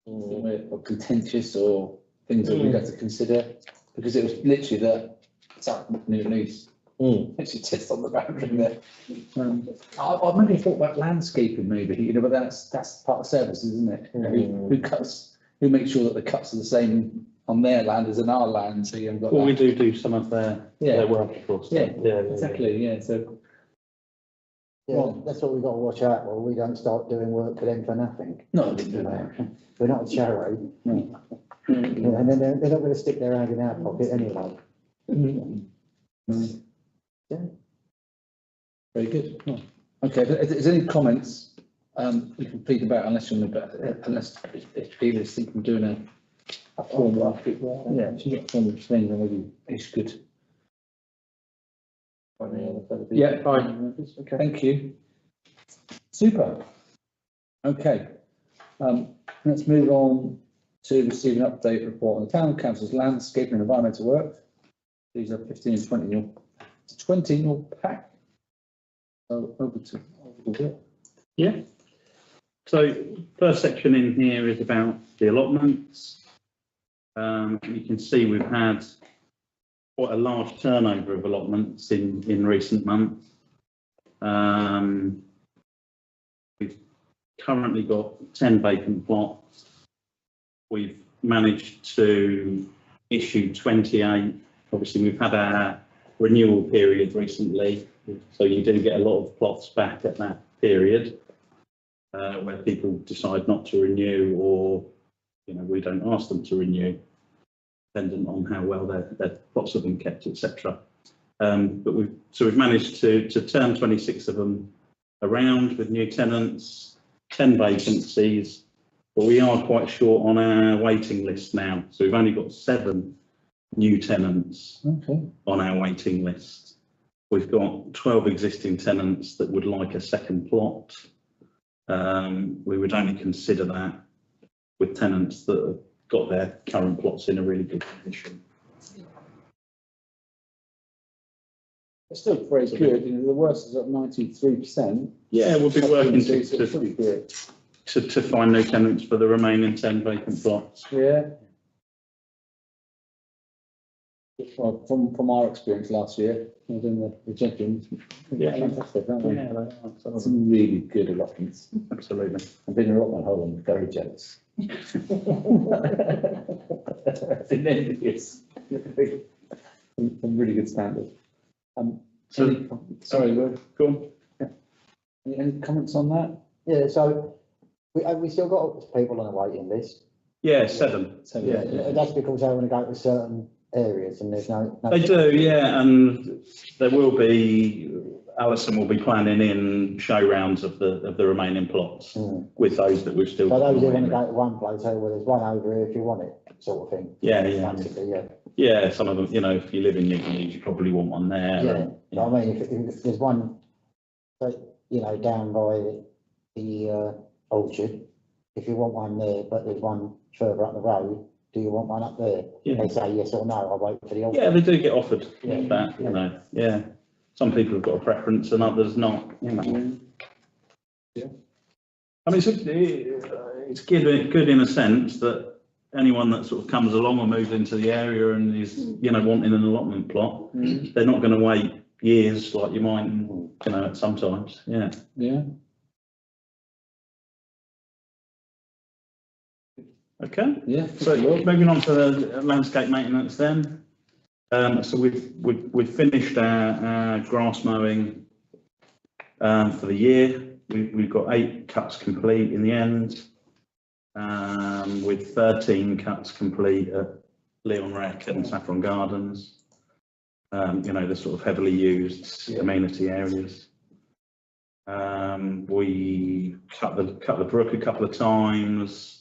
Or contentious, or things that we'd have to consider, because it was literally that South Newham Leeds. Actually, just on the boundary there. I maybe thought about landscaping, maybe, you know, but that's part of services, isn't it? You know, who makes sure that the cuts are the same on their land as in our land, so you haven't got. Well, we do some of their work, of course. Yeah, exactly, yeah, so. Yeah, that's what we've got to watch out for. We don't start doing work for them for nothing. No, We're not a charity. no. And then they're not going to stick their hand in our pocket anyway. Yeah. Very good. Oh. Okay, if there's any comments, we can plead about, unless if people is thinking of doing a formal, if you get a formal thing, then maybe it's good. Yeah, fine. Okay, thank you. Super. Okay, let's move on to receive an update report on the town council's landscape and environmental work. These are 15 and 20 in your pack. So over to Will. Yeah. So first section in here is about the allotments. You can see we've had quite a large turnover of allotments in recent months. We've currently got 10 vacant plots. We've managed to issue 28. Obviously, we've had our renewal period recently, so you do get a lot of plots back at that period where people decide not to renew, or we don't ask them to renew, dependent on how well their plots have been kept, etc. But we've managed to turn 26 of them around with new tenants, 10 vacancies, but we are quite short on our waiting list now. So we've only got 7 new tenants on our waiting list. We've got 12 existing tenants that would like a second plot. We would only consider that with tenants that have got their current plots in a really good condition. It's still very good. The worst is at 93%. Yeah, we'll be working to to find new tenants for the remaining 10 vacant plots. Yeah. Well, from our experience last year, within the gentlemen, fantastic, aren't they? Yeah, they are. Some really good allotments. Absolutely. I've been in allotment hole and very jealous. It's some really good standard. Sorry, Will. Go on. Yeah. Any comments on that? Yeah, so we still got people on a waiting list. Yeah, 7. Yeah, that's because they want to go to certain areas and there's no. They do, yeah, and there will be, Alison will be planning in show rounds of the remaining plots with those that we've still. So those who want to go to one place, say, well, there's one over here if you want it, sort of thing. Yeah. Yeah, some of them, if you live in Newton, you probably want one there. Yeah, so I mean, if there's one, down by the orchard, if you want one there, but there's one further up the road, do you want one up there? Yeah. They say yes or no, I'll wait for the orchard. Yeah, they do get offered that, yeah. Some people have got a preference and others not, Yeah. I mean, it's good in a sense that anyone that sort of comes along or moves into the area and is, wanting an allotment plot, they're not going to wait years like you might, sometimes, Yeah. Okay. Yeah. So moving on to the landscape maintenance then. So we've finished our grass mowing for the year. We've got 8 cuts complete in the end, with 13 cuts complete at Leon Rec and Saffron Gardens. The sort of heavily used amenity areas. We cut the brook a couple of times.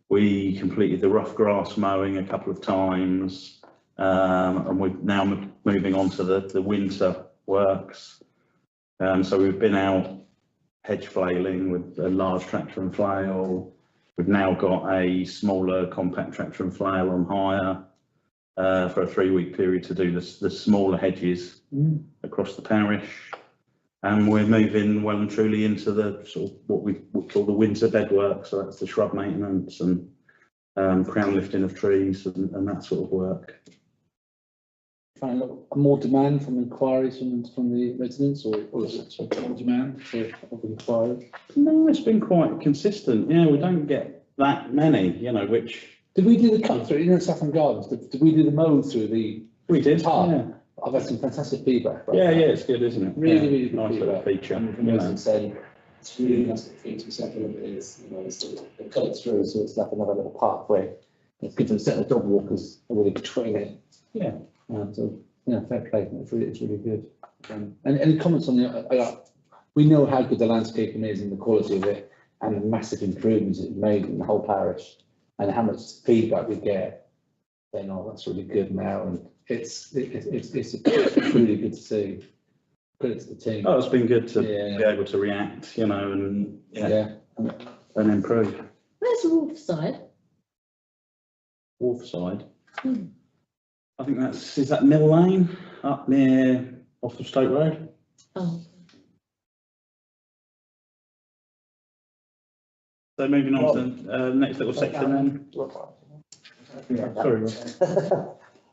We completed the rough grass mowing a couple of times, and we're now moving on to the winter works. So we've been out hedge flailing with a large tractor and flail. We've now got a smaller compact tractor and flail on hire for a 3-week period to do the smaller hedges across the parish. And we're moving well and truly into the sort of what we would call the winter bed work. So that's the shrub maintenance and crown lifting of trees and that sort of work. Find more demand from inquiries from the residents, or is it more demand of inquiries? No, it's been quite consistent. Yeah, we don't get that many, which. Did we do the cut through, Saffron Gardens? Did we do the mow through the? We did, yeah. I've had some fantastic feedback. Yeah, it's good, isn't it? Really good nice little feature. And saying it's really nice feature. Second, it's they cut it through, so it's like another little pathway. It's good to set the dog walkers really between it. Yeah. Fair play. It's really good. And any comments on we know how good the landscaping is and the quality of it, and the massive improvements it's made in the whole parish, and how much feedback we get. Saying, "Oh, that's really good now," and it's really good to see. Credit to the team. Oh, it's been good to Yeah. be able to react, you know, and, Yeah. and improve. Where's Wolfside? Wharfside. Hmm. I think is that Mill Lane up near off of Stoke Road? Oh, So moving on to the next little section then. Sorry.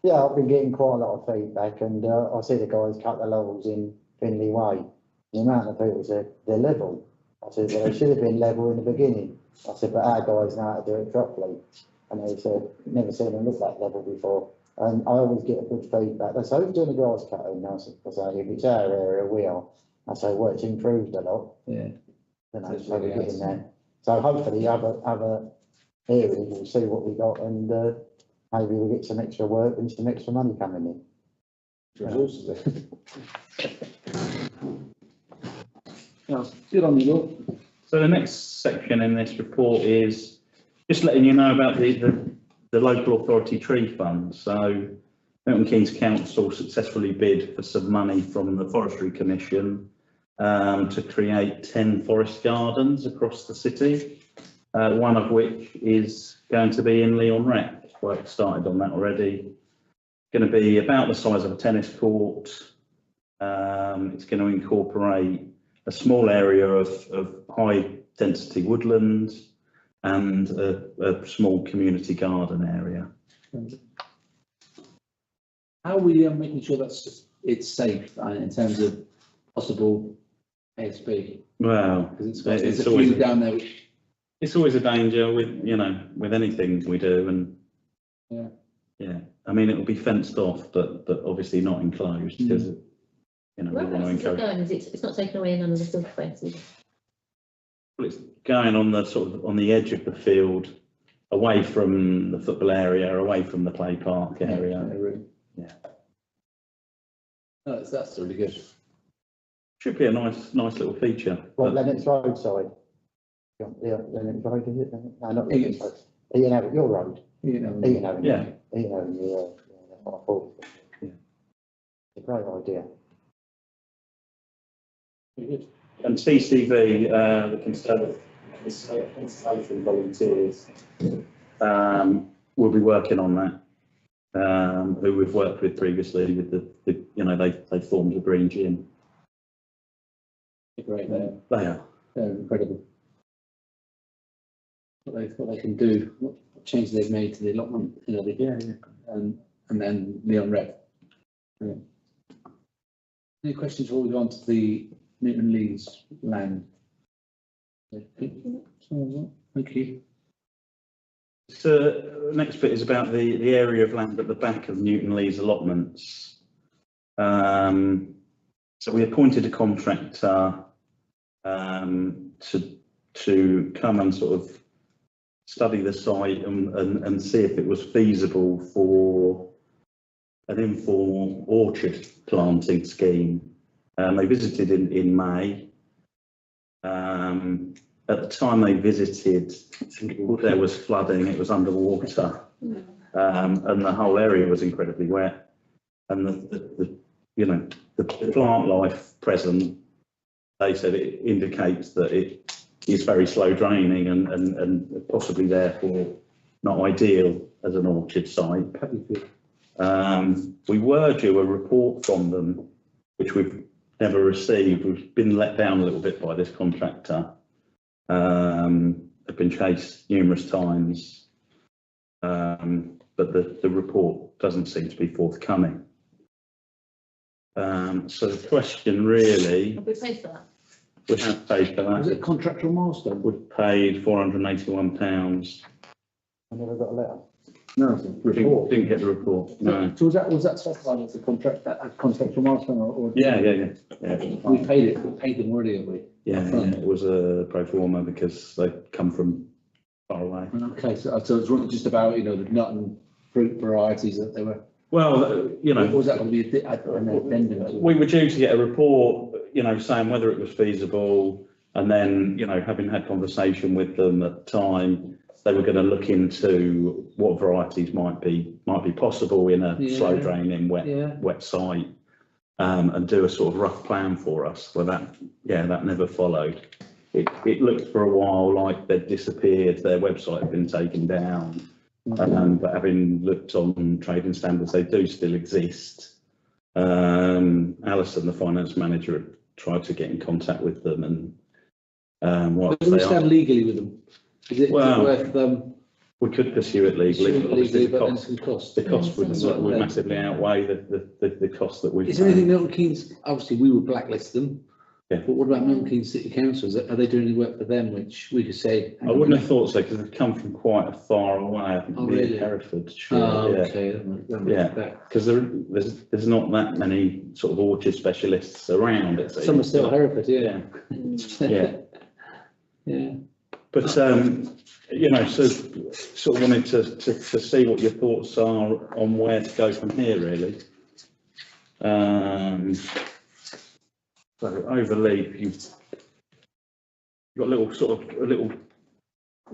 Yeah, I've been getting quite a lot of feedback and I see the guys cut the levels in Fenny Way. The amount of people said they're level. I said, well, they should have been level in the beginning. I said, but our guys know how to do it properly. And they said, never seen them look that level before. And I always get a good feedback. They say, who's doing the grass cutting? I say, if it's our area, we are. I say, well, it's improved a lot. Yeah. You know, so we're getting there. So hopefully other areas will see what we got and maybe we'll get some extra work and some extra money coming in. Resources. Good on you, Will. So the next section in this report is just letting you know about the local authority tree fund. So Milton Keynes Council successfully bid for some money from the Forestry Commission to create 10 forest gardens across the city, one of which is going to be in Environnment. Work started on that already. Going to be about the size of a tennis court. It's going to incorporate a small area of high density woodland and a small community garden area. How are we making sure it's safe in terms of possible ASB? Well, Because it's a always few down there. it's always a danger with anything we do, and yeah. I mean, it'll be fenced off, but obviously not enclosed because we want to where is it encourage. going? It's not taken away none of the silk fences. Well, it's going on the edge of the field, away from the football area, away from the play park area. Yeah. Oh, that's really good. Should be a nice little feature. Well, but- Lennox Road side. Yeah, Lennox Road, is it? No, not Egan. Lennox Road. Ian Avenue, your road. You know. Ian Avenue. Yeah. Ian Avenue, yeah, that's what I thought. Yeah. It's a great idea. And CCV, the Conservation Volunteers, will be working on that. Who we've worked with previously with they formed a green gym. Great, They are. they're incredible. What they can do, what changes they've made to the allotment, and then Leon Rep. Brilliant. Any questions before we go on to the Newton Lees land? Thank you. So next bit is about the area of land at the back of Newton Lees allotments. So we appointed a contractor to come and sort of study the site and see if it was feasible for an informal orchard planting scheme. They visited in May. At the time they visited, there was flooding, it was underwater, and the whole area was incredibly wet. And the plant life present, they said it indicates that it is very slow draining and possibly therefore not ideal as an orchard site. We were due a report from them, which we've never received. We've been let down a little bit by this contractor. Have been chased numerous times, but the report doesn't seem to be forthcoming. So the question really, Have we paid for that? we have paid for Was that. it a contractual milestone? We've paid £481. I never got a letter. No. Didn't get the report. No. So was that specified as a contractual milestone or? Yeah. We paid them already, have we? Yeah, it was a pro forma because they come from far away. Okay, so it's really just about, the nut and fruit varieties that they were. Well, Or was that going to be an addendum? we were due to get a report, saying whether it was feasible, and then, having had conversation with them at the time, they were going to look into what varieties might be possible in a slow draining wet site. and do a sort of rough plan for us. Well, that never followed. It looked for a while like they'd disappeared, their website had been taken down, but having looked on trading standards, they do still exist. Alison, the finance manager, had tried to get in contact with them, and what Do we stand legally with them? Is it Well, worth we could pursue it legally. pursuing it Obviously, legally, the but then cost, some cost? the cost would, That's what would I'm massively outweigh the cost that we've. Is there anything Milton Keynes, obviously we would blacklist them. Yeah. But what about Milton Keynes City Council? Are they doing any work for them, which we could say? I wouldn't have thought so, because they've come from quite a far away. I think Oh, near really? Herefordshire. Oh, Yeah. okay. That makes Yeah. that. Because there's not that many sort of orchard specialists around. It seems. Some are still Hereford, yeah. Yeah. Yeah. But you know, so sort of wanted to see what your thoughts are on where to go from here, really. So overleaf, you've got a little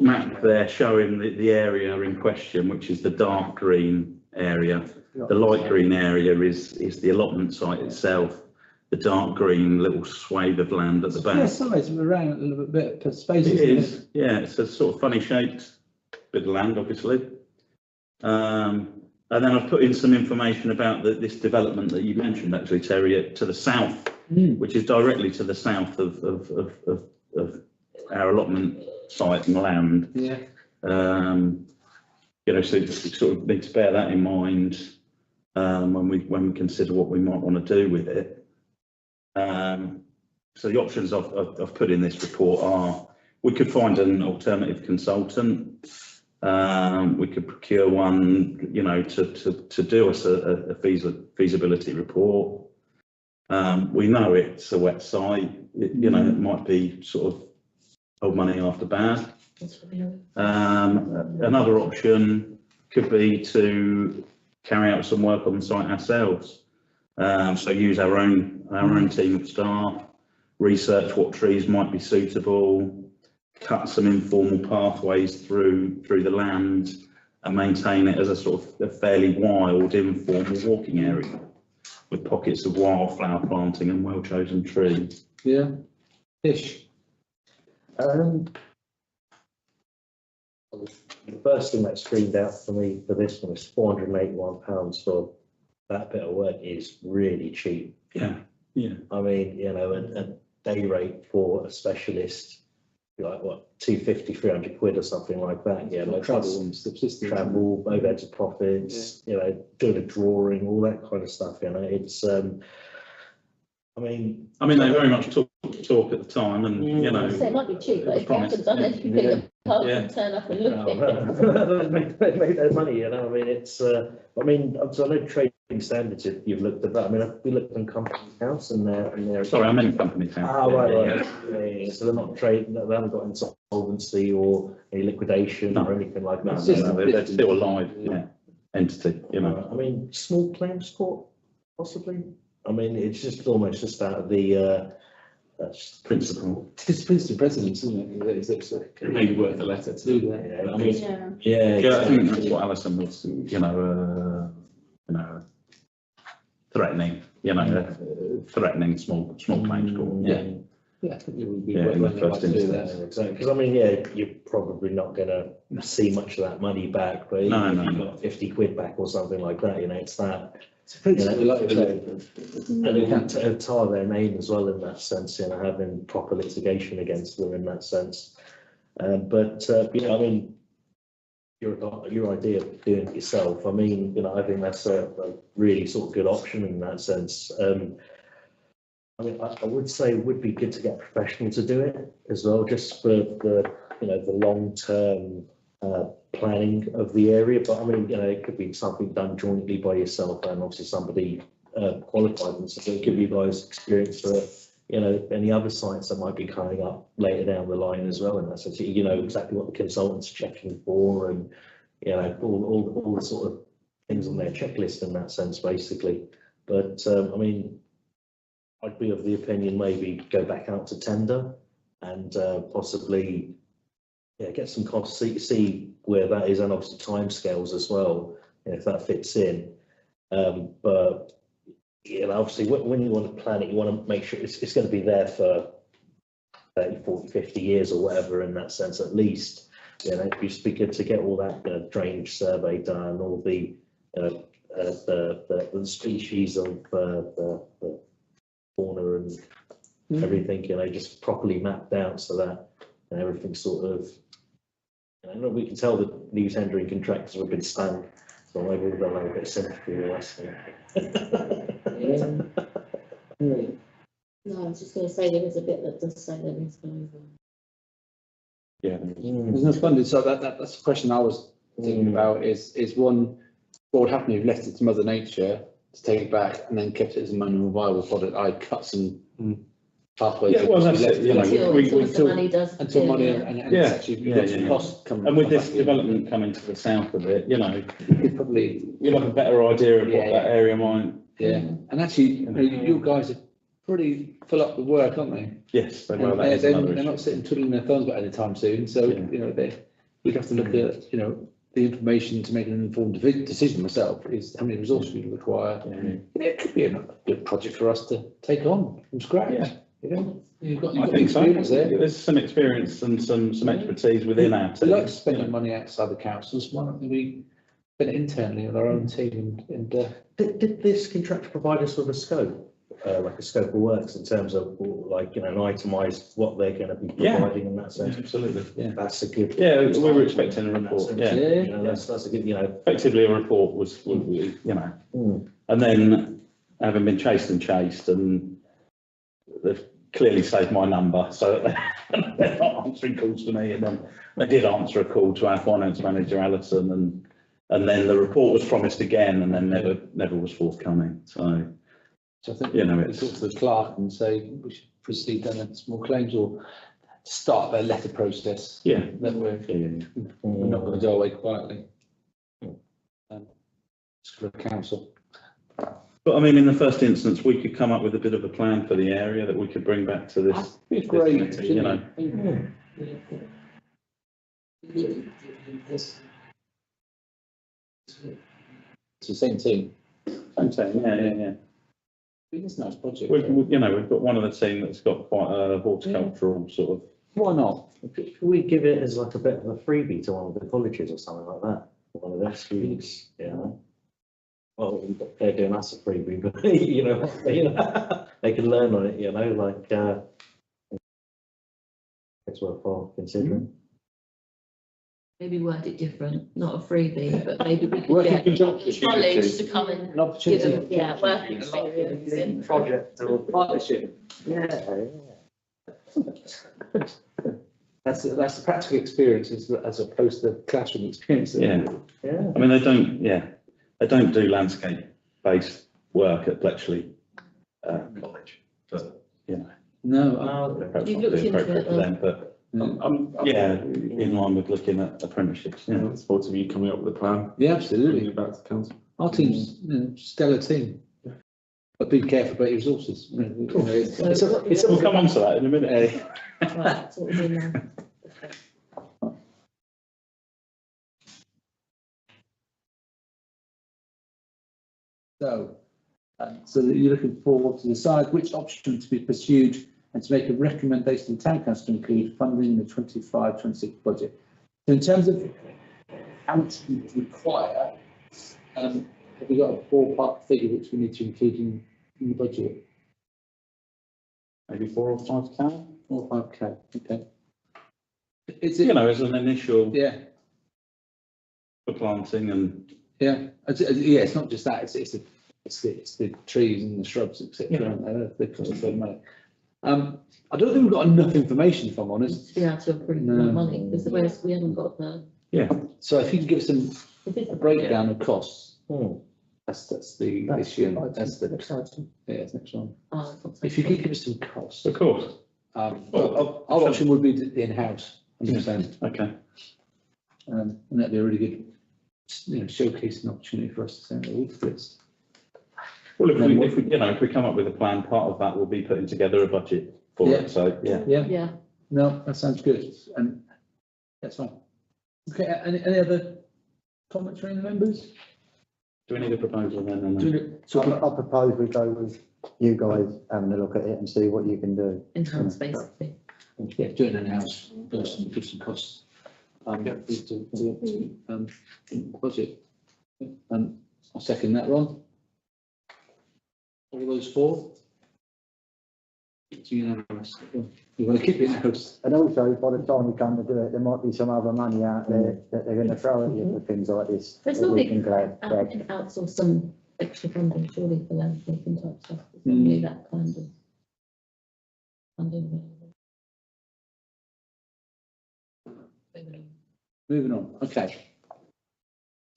map there showing the area in question, which is the dark green area. The light green area is the allotment site itself. The dark green little swathe of land at the Yeah, back. size of around a little bit of space. It isn't is, yeah, it's a sort of funny shaped bit of land, obviously. And then I've put in some information about this development that you mentioned, actually, Terry, to the south, which is directly to the south of our allotment site and land. Yeah. You know, so you sort of need to bear that in mind when we consider what we might want to do with it. So the options I've put in this report are: we could find an alternative consultant. We could procure one, you know, to do us a feasibility report. We know it's a wet site. You know, it might be sort of old money after bad. Another option could be to carry out some work on the site ourselves. So use our own team of staff, research what trees might be suitable, cut some informal pathways through the land, and maintain it as a sort of a fairly wild, informal walking area with pockets of wildflower planting and well-chosen trees. Yeah. Ish. The first thing that screamed out for me for this one is £481 for that bit of work is really cheap. Yeah, yeah. I mean, you know, a day rate for a specialist, like what, 250, 300 quid or something like that. Yeah, like Travel and subsistence. travel, overheads and profits, you know, doing a drawing, all that kind of stuff. You know, it's I mean, they very much talk at the time, and you know, So it might be cheap, but if you promise. haven't done anything, you pick up and turn up and look at it. they make their money, you know. I mean, it's. I mean, so I know trading standards. If you've looked at that, I mean, we looked on Company's House, and they're. Sorry, I meant Company's House. Ah, right. Yeah. So they're not trading. They haven't got insolvency or any liquidation or anything like that. They're still a live entity, you know. I mean, small claims court, possibly. I mean, it's just almost just out of the Principle. It's principal precedence, isn't it? It's Maybe worth a letter to. do that. Yeah, I mean, Yeah. yeah, Yeah, I think exactly. that's what Alison was, threatening, threatening small claims court. Yeah. Yeah, I think it would be. Yeah, in the first to do instance. that. Exactly, because I mean, yeah, you're probably not gonna see much of that money back, but No, even if no. you got 50 quid back or something like that, you know, it's that. It's a principle, Yeah, like you say. And it'll tar their name as well in that sense, you know, having proper litigation against them in that sense. But you know, I mean, your idea of doing it yourself, I mean, you know, I think that's a really sort of good option in that sense. I mean, I would say it would be good to get a professional to do it as well, just for the, you know, the long-term planning of the area. But I mean, you know, it could be something done jointly by yourself and obviously somebody qualified. And so it give you guys experience for, you know, any other sites that might be coming up later down the line as well. In that sense, you know exactly what the consultant's checking for, and you know all the sort of things on their checklist in that sense, basically. But I mean, I'd be of the opinion maybe go back out to tender and possibly get some costs, see where that is, and obviously timescales as well, if that fits in. But you know, obviously, when you want to plan it, you want to make sure it's going to be there for 30, 40, 50 years or whatever, in that sense, at least. You know, it'd just be good to get all that drainage survey done, all the species of the fauna and everything, you know, just properly mapped out so that everything sort of, you know, we can tell the new tendering contractors have been stung, so maybe they'll have a bit of sympathy with us. No, I was just going to say there is a bit that does say that it's going over. Yeah. There's no funding, so that's the question I was thinking about, is one, what would happen if you left it to Mother Nature to take it back and then kept it as a minimum viable product? I cut some pathways. Yeah, well, that's it, you know, Until the money does. Until money appear, and Yeah. it's actually, you've got some Yeah. costs coming. And with this development coming to the south of it, you know, you could probably, you'll have a better idea of Yeah. what that area might. yeah, and actually, you know, you guys are pretty full up with work, aren't they? Yes, they And will. That is they're another not issue. sitting twiddling their thumbs about any time soon, so, Yeah. you know, we'd have to look at, you know, the information to make an informed decision myself, is how many resources we require. Yeah. It could be a good project for us to take on from scratch. Yeah. You know, you've got I the think so. experience there. There's some experience and some expertise within our We like team. spending money outside the councils, why don't we spend it internally with our own team and Did this contractor provide us with a scope, like a scope of works in terms of like, you know, an itemised what they're going to be Yeah. providing in that sense? Absolutely. That's a good. Yeah, we were expecting a report, yeah. You know, that's a good, you know. Effectively, a report was, you know, and then having been chased, and they've clearly saved my number, so they're not answering calls to me, and then they did answer a call to our finance manager, Alison, and then the report was promised again, and then never was forthcoming, so. so I think, You know, we it's- talk to the clerk and say we should proceed on small claims or start their letter process. Yeah. That we're not going to go away quietly. It's for the council. But I mean, in the first instance, we could come up with a bit of a plan for the area that we could bring back to this. It's great, committee, you know. It's the same team. I'm saying, yeah. It's a nice project. You know, we've got one of the team that's got quite a horticultural sort of. Why not? Could we give it as like a bit of a freebie to one of the colleges or something like that? One of their students, you know? Well, they're doing us a freebie, but you know, they can learn on it, you know, like, it's worthwhile considering. Maybe word it different, not a freebie, but maybe we could Work in get conjunction. college to come and An give opportunity. them, yeah, work experience in. Project or Partnership. yeah. That's the practical experience as opposed to classroom experience. Yeah. Yeah. I mean, they don't do landscape-based work at Bletchley College, but, you know, No, perhaps You've not looked the into appropriate it, for them, but, yeah, in line with looking at apprenticeships, Yeah, yeah. look forward to you coming up with a plan. yeah, Bringing absolutely. it back to council. Our team's, you know, stellar team. But be careful about your resources. You know, We'll come on to that in a minute. Right, that's what we're doing now. So that you're looking forward to decide which option to be pursued and to make a recommendation to the town council to include funding in the 25-26 budget. So in terms of how much we require, have we got a ballpark figure which we need to include in the budget? Maybe 4 or 5K? 4 or 5K, okay. Is You it, know, as an initial yeah, for planting and, yeah, yeah, it's not just that, it's the trees and the shrubs, etc. They cost a fair money. I don't think we've got enough information, if I'm honest. To be able to approve No. more money, because the rest, we haven't got the. So if you can give us a breakdown of costs, that's the issue. That's the next item. Yeah, it's next one. If you could give us some costs. of course, Our option would be the in-house, 100%. okay. And that'd be a really good, you know, showcasing opportunity for us to send a week list. Well, if we come up with a plan, part of that will be putting together a budget for it, so, yeah. Yeah, Yeah, no, that sounds good, and that's fine. Okay, any other comments from the members? Do we need a proposal then? And then? I propose we go with you guys having a look at it and see what you can do. Enhance basically. Yeah, doing an in-house person with some costs. Budget. I'll second that, Ron. All those four? It's unanimous. You want to keep it in-house? And also, by the time we come to do it, there might be some other money out there that they're going to throw at you for things like this. There's that no we big can grab. outsource some extra funding surely for landscaping type stuff. It's not really that kind of funding available. Moving on, okay.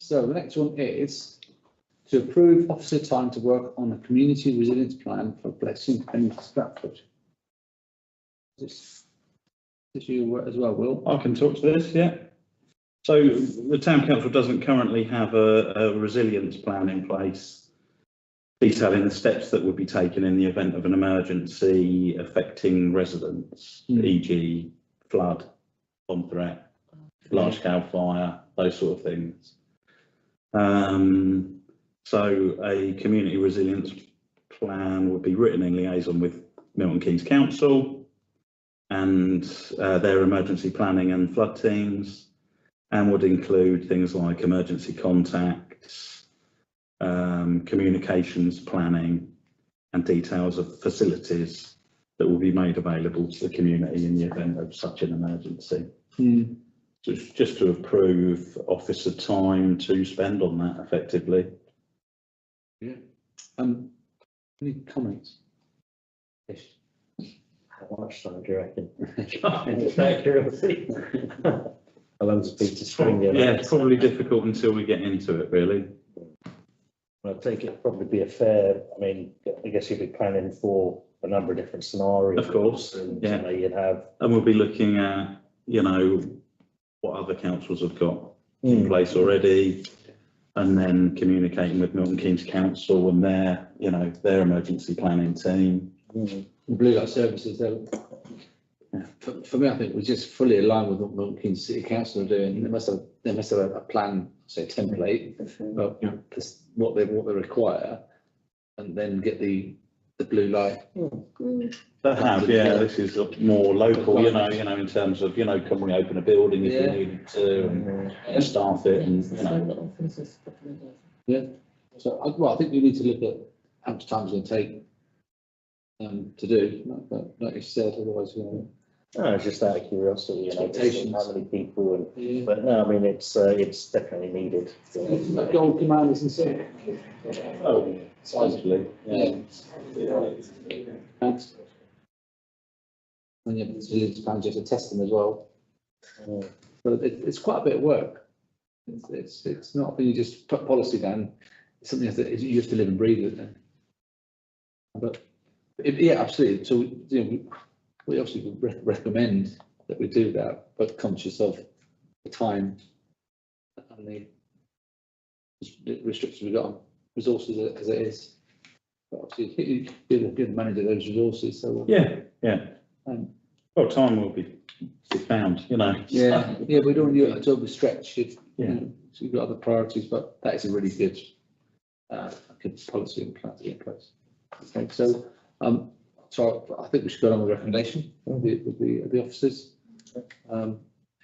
So the next one is to approve officer time to work on a community resilience plan for Bletchley and Stratford. This you as well, Will? I can talk to this, yeah. So the town council doesn't currently have a resilience plan in place detailing the steps that would be taken in the event of an emergency affecting residents, e.g. flood, bomb threat, large scale fire, those sort of things. So a community resilience plan would be written in liaison with Milton Keynes Council and their emergency planning and flood teams, and would include things like emergency contacts, communications planning, and details of facilities that will be made available to the community in the event of such an emergency. So it's just to approve officer time to spend on that effectively. Yeah. Any comments? Yes. How much time do you reckon? Curiosity. How long's a piece of string? Yeah, it's probably difficult until we get into it, really. I think it'd probably be a fair, I mean, I guess you'd be planning for a number of different scenarios. Of course, and, yeah. you know, you'd have. And we'll be looking at, you know, what other councils have got in place already, and then communicating with Milton Keynes Council and their, you know, their emergency planning team. Blue Light Services, for me, I think we're just fully aligned with what Milton Keynes City Council are doing. They must have a plan, say template, of what they require, and then get the blue light. They have, yeah. This is more local, you know, in terms of, you know, can we open a building if we needed to, and staff it, and you know. Yeah. So, I think we need to look at how much time it's going to take to do, like you said, otherwise, you know. No, it's just out of curiosity, you know, Expectations. how many people, and, but no, I mean, it's definitely needed. Gold command is insane. Oh, sizably, yeah. Thanks. And you have to test them as well. But it's quite a bit of work. It's not when you just put policy down. It's something that you have to live and breathe with it. But yeah, absolutely. So you know, we obviously would recommend that we do that, but conscious of the time and the restrictions we've got on resources as it is. But obviously, you're the manager of those resources, so. Yeah. Well, time will be found, you know. Yeah, we don't want you to overstretch if, you know, so you've got other priorities, but that is a really good policy and plan to get in place. Okay, so, so I think we should go on with the recommendation with the officers.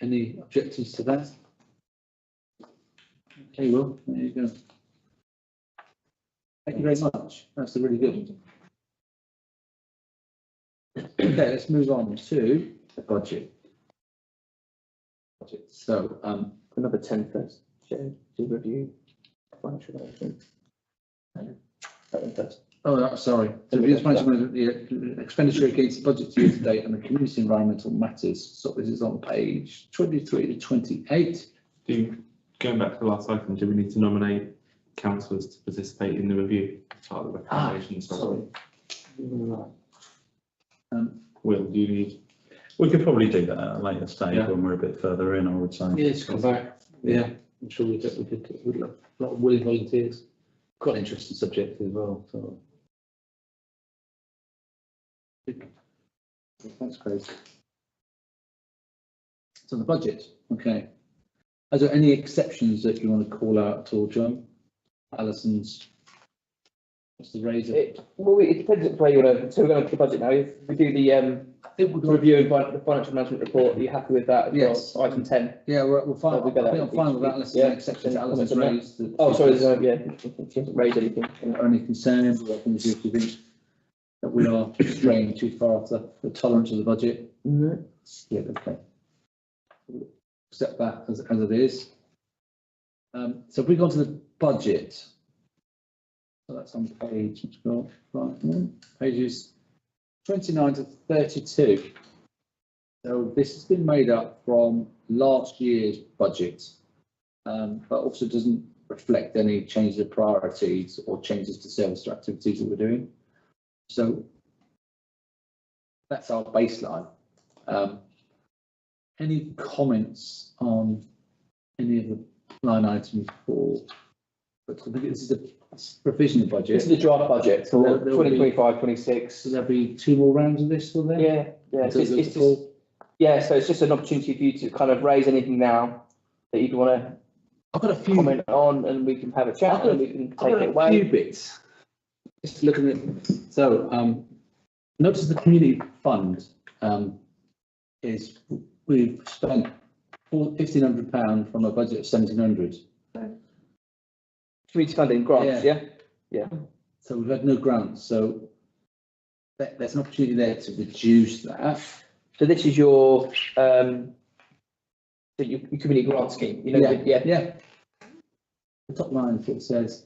Any objections to that? Okay, well, there you go. Thank you very much. That's really good. Okay, let's move on to the budget. So, Number 10 first, to review financial management. oh, sorry. So review the expenditure against the budget year to date and the community environmental matters. So this is on page 23 to 28. Going back to the last item, do we need to nominate councillors to participate in the review? Part of the recommendations. Sorry. Will, do you need? We could probably do that at a later stage when we're a bit further in, I would say. Yeah, just come back. Yeah, I'm sure we could a lot of willing volunteers. Quite an interesting subject as well. So. Thanks, Craig. So the budget, okay. Are there any exceptions that you want to call out at all, John? Alison's. What's the raise? It depends where you want to, so we're going to the budget now. If we do the, I think we've got, review of the financial management report, are you happy with that as well? Yes. Item 10. yeah, we're fine. I We'll get think that. I'm fine with that. Alison, Yeah. except Any Alison's comments on that? raised. Oh, sorry, there's no, yeah, she hasn't raised anything. Are any concerns, or things you think that we are straying too far off the tolerance of the budget? Yeah, okay. Accept that as it is. So if we go to the budget, so that's on page, pages 29 to 32. So this has been made up from last year's budget, but also doesn't reflect any changes of priorities or changes to service or activities that we're doing. So that's our baseline. Any comments on any of the line items for? But I think this is a provisional budget. This is the draft budget for There'll be- 2025, 26. So there'll be 2 more rounds of this, will there? Yeah, yeah, so it's just, yeah, so it's just an opportunity for you to kind of raise anything now that you'd want to I've got a few. comment on, and we can have a chat and we can I've take got it a away. few bits. Just looking at, so, notice the community fund, is, we've spent £1,500 from a budget of 1,700. Community funding grants, yeah? So we've had no grants, so there's an opportunity there to reduce that. So this is your, your community grant scheme, you know, Yeah. The top line, it says,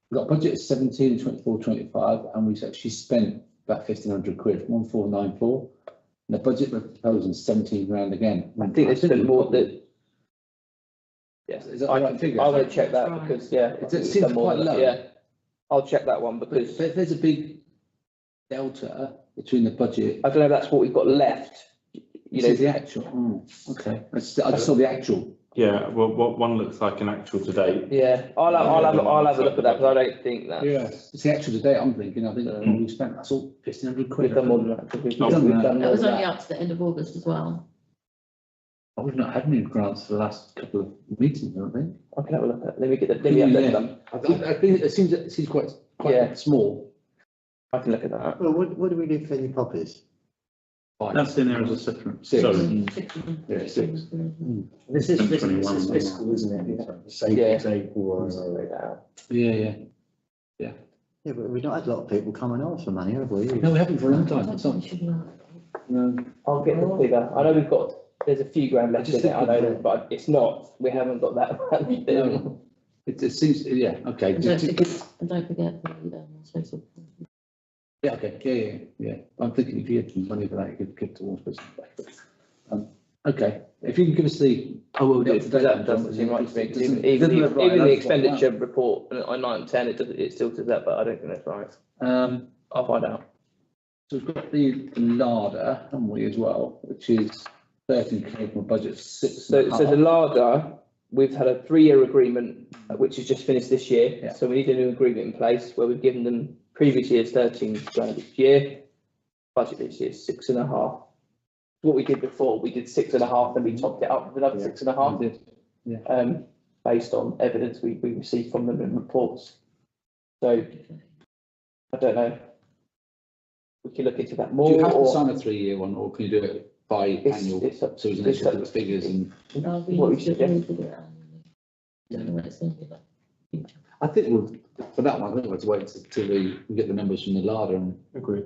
we've got a budget of 17 and 24, 25, and we've actually spent about 1,500 quid, 1,494. And the budget we're proposing is 17 grand again. I think there's been more that. Yes, Is that the right figure? I will check that Right. because, yeah. It seems quite low. Yeah, I'll check that one because But there's a big delta between the budget. I don't know if that's what we've got left. You This is know, the actual, okay, I just saw the actual. Yeah, well, what one looks like an actual to date. yeah, I'll have a look at that because I don't think that. It's the actual today, I'm thinking, I think we spent, that's all 1,500 quid. We've done more than that. We've done done that. more That was than only that. up to the end of August as well. Oh, we've not had any grants for the last couple of meetings, I don't think. I can have a look at, let me update them. I think it seems quite Yeah. small. I can look at that. Well, what do we do for any poppies? That's in there as a separate. Six. Sorry. Yeah, 6. This is Twenty-one. fiscal, isn't it? Say Yeah. it's April or. Yeah. Yeah, but we've not had a lot of people coming off for money, have we? No, we haven't for a long I time. don't It's think not, we should not. no. I'll get the figure. I know there's a few grand left just in it, I think- know, but it's not, we haven't got that. No. It seems, yeah, okay. And don't forget the social. Yeah, okay, yeah. I'm thinking if you had some money for that, you could give towards business. Okay, if you can give us the. I will do, Yeah, that doesn't seem right to me, 'cause Doesn't- even doesn't look right, even the that's expenditure report on 9 and 10, it still does that, but I don't think that's right. I'll find out. So we've got the larder, haven't we, as well, which is 13K from a budget of 6. So the larder, we've had a 3-year agreement, which has just finished this year. Yeah. So we need a new agreement in place where we've given them previous year's 13 grand each year. Budget this year is 6.5. What we did before, we did 6.5, then we topped it up with another 6.5. Yeah. Based on evidence we received from them in reports. So I don't know. We can look into that Do more. you have to or sign a 3-year one, or can you do it by annual? it's up So we can it's actually up- look at the figures and. No, we What we need should to do. do it annually. Don't know what it's going to be like. I think for that one, I think we'll have to wait till we get the numbers from the larder and Agreed.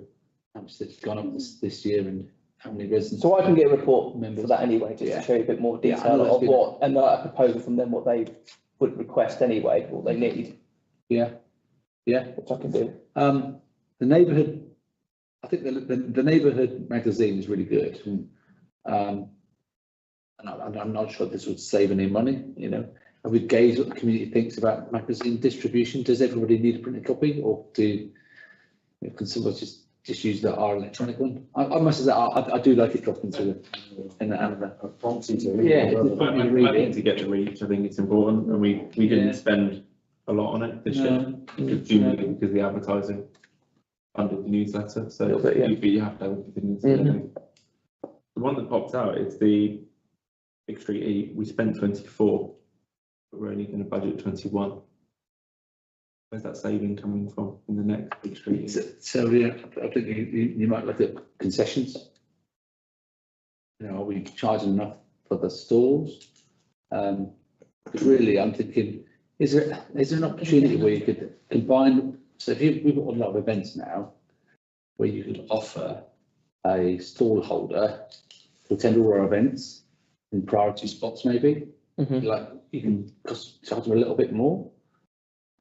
how much it's gone up this year and how many residents. So I can get a report Members. for that anyway, just Yeah. to show you a bit more Yeah, I detail know that's of good. what, and a proposal from them, what they would request anyway, what they need, Yeah, which I can do. the neighbourhood, I think the neighbourhood magazine is really good. And I'm not sure this would save any money, you know. And we gauge what the community thinks about magazine distribution. Does everybody need a printed copy, or can someone just use our electronic one? I must say that I do like it dropping through in the Amber. Yeah. I think to get the reach, I think it's important, and we didn't spend a lot on it this year, presumably because the advertising funded the newsletter, so Little bit, yeah. you have to have everything. The one that pops out is the Big Street E. We spent 24, but we're only going to budget 21. Where's that saving coming from in the next big street? So, yeah, I think you might look at concessions. You know, are we charging enough for the stalls? But really, I'm thinking, is there an opportunity where you could combine, so if we've got a lot of events now, where you could offer a stall holder to attend all our events in priority spots maybe? Like, you can charge them a little bit more.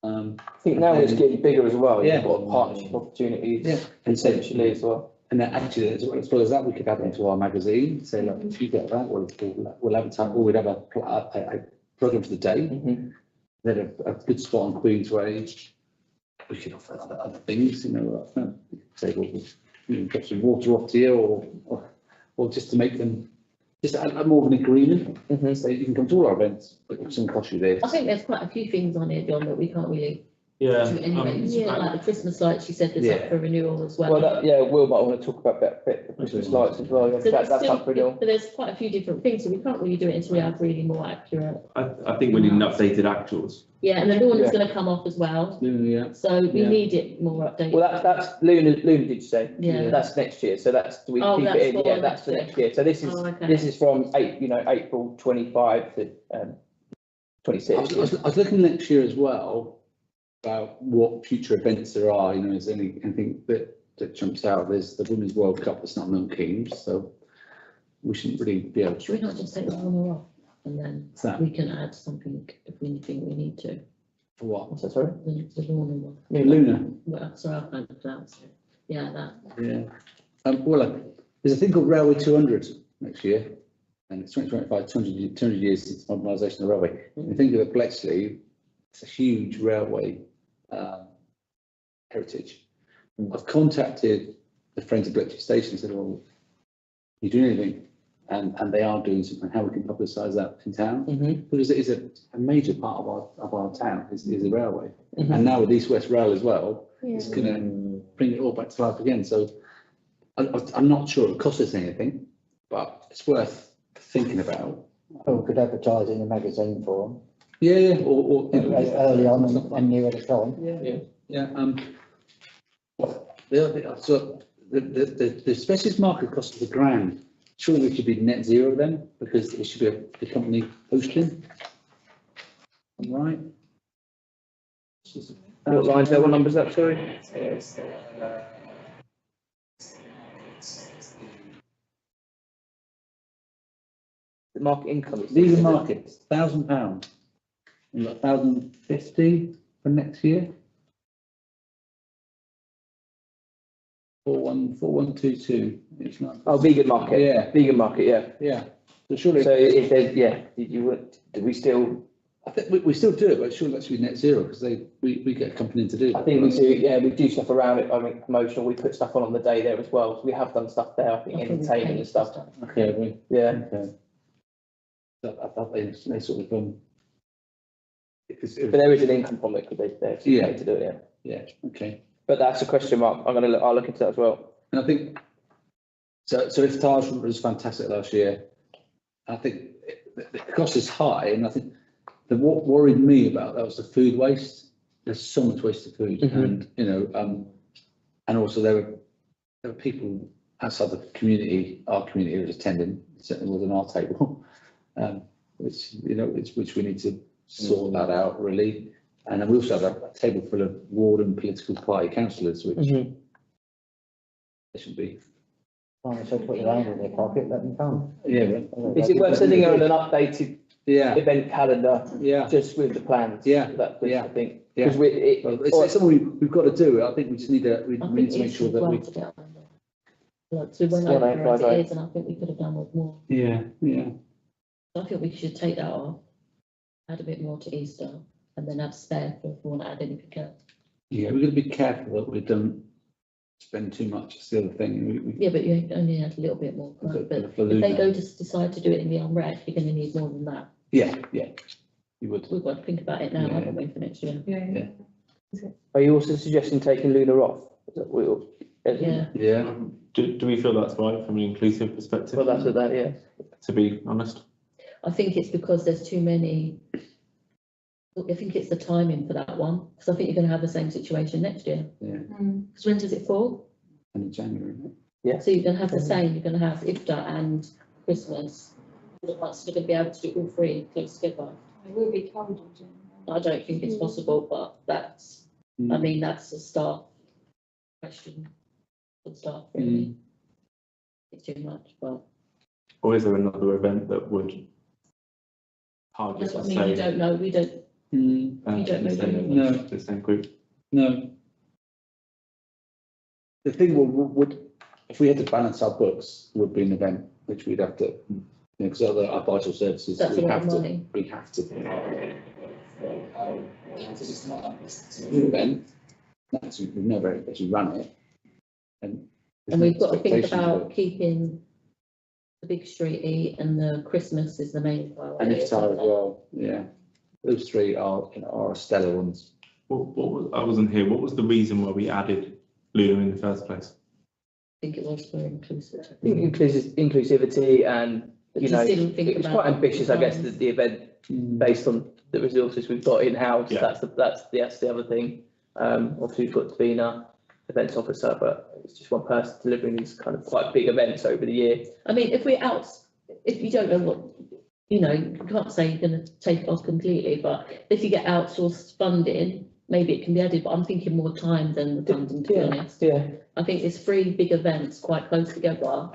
I think now it's getting bigger as well. Yeah. You've got partnership opportunities Yeah. potentially as well. And then actually, as well as that, we could add them to our magazine, say, look, if you get that, we'll advertise, or we'd have a programme for the day. Then a good spot on Queensway. We could offer other things, you know, say, well, you know, drop some water off to you, or just to make them, just a more of an agreement. So you can come to all our events, but it's going to cost you this. I think there's quite a few things on here, John, that we can't really Yeah. do anyway. Like the Christmas lights, you said, there's up for renewal as well. Well, Will might want to talk about that bit, the Christmas lights as well. So That's still- up for renewal. But there's quite a few different things, so we can't really do it until we have really more accurate. I think we need an updated actuals. Yeah, and the lawn is going to come off as well, Yeah. so we Yeah. need it more updated. Well, that's Luna, did you say? Yeah. That's next year, so that's, do we Oh, keep that's it in? for Yeah, that's for next next year. So this is, Oh, okay. this is from April 25 to, 26. I was looking next year as well about what future events there are, you know, is there anything that jumps out? There's the Women's World Cup that's not Milton Keynes, so we shouldn't really be able Should we to. not just take the lawn off, and then What's that? we can add something if we think we need to? For what? What's that, sorry? The lawn one, Luna. well, sorry, I can't pronounce it. Yeah, that. Yeah. Well, there's a thing called Railway 200 next year, and it's 2025, 200 years since modernisation of the railway. If you think of it, Bletchley, it's a huge railway heritage. I've contacted the Friends of Bletchley Station and said, well, you doing anything? And they are doing something, how we can publicise that in town. Because it is a major part of our town, is the railway. And now with East West Rail as well, it's going to bring it all back to life again. So I'm not sure it costs us anything, but it's worth thinking about. Or we could advertise in the magazine for them. Yeah, or Early on and near the time. The specialist market cost us £1,000. Surely we should be net zero then, because it should be the company hosting. Right? What lines there, what numbers that, sorry? The market income. These are markets, £1,000. We've got 1,050 for next year. 4122. It's not. Oh, vegan market. Yeah. Vegan market, yeah. Yeah. So surely. So if there's, do we still, I think we still do it, but surely that should be net zero because we get a company in to do. I think we do, we do stuff around it, I mean, promotional, we put stuff on the day there as well, so we have done stuff there, I think, entertainment and stuff. Okay, Yeah. okay. So I thought they sort of, But there is an income from it, because they're paid to do it, yeah, okay. But that's a question mark, I'll look into that as well. And I think, so if Taj was fantastic last year, I think the cost is high, and I think what worried me about that was the food waste. There's so much wasted food, and you know, and also there were people outside the community, our community, who was attending. It certainly wasn't our table, which we need to sort that out really. And then we also have a table full of ward and political party councillors, which they should be. Fine, so put their hand in their pocket, let them come. Yeah. Is it worth sending her an updated event calendar, Yeah. just with the plans? Yeah. I think, Yeah. because It's something we've got to do. I think we just need to, we need to make sure that we. So when I realised it is, and I think we could have done with more. Yeah. I think we should take that off, add a bit more to Easter, and then add spare if we want to add anything else. Yeah, we're going to be careful that we don't spend too much. That's the other thing. Yeah, but you only add a little bit more. But But if they go to decide to do it in the unreg, you're going to need more than that. Yeah, you would. We've got to think about it now, Yeah. haven't we, for next year? are you also suggesting taking Luna off? Is that what you're- Yeah. Yeah. Do we feel that's right from an inclusive perspective? Well, that's what that, yeah. To be honest. I think it's because there's too many I think it's the timing for that one, because I think you're going to have the same situation next year. Because when does it fall? In January, isn't it? So you're going to have the same, you're going to have Iftar and Christmas. You're not going to be able to do all three close together. It will be cold in January. I don't think it's possible, but that's, I mean, that's a start question. For staff, really. It's too much, but. Or is there another event that would target That's the what I mean, you same? don't know, we don't, you don't know, do you? No. The same group. No. The thing would, if we had to balance our books, would be an event which we'd have to, you know, because our vital services, That's a we lot have of to, money. we have to. It's not an event, that's, we've never actually run it. And And we've got to think expectations of about keeping the big streety and the Christmas is the main priority. And Iftar as well, yeah. Those three are, you know, are stellar ones. What was, I wasn't here, what was the reason why we added Luna in the first place? I think it was for inclusive. Inclusivity and, you Just know, didn't think it was about quite ambitious, I guess, times. the event based on the resources we've got in-house. Yeah. That's the other thing. Obviously we've got Davina, events officer, but it's just one person delivering these kind of quite big events over the year. I mean, if we're out, if you don't know what, you know, you can't say you're going to take it off completely, but if you get outsourced funding, maybe it can be added, but I'm thinking more time than the funding, to be honest. Yeah. I think it's three big events quite close together.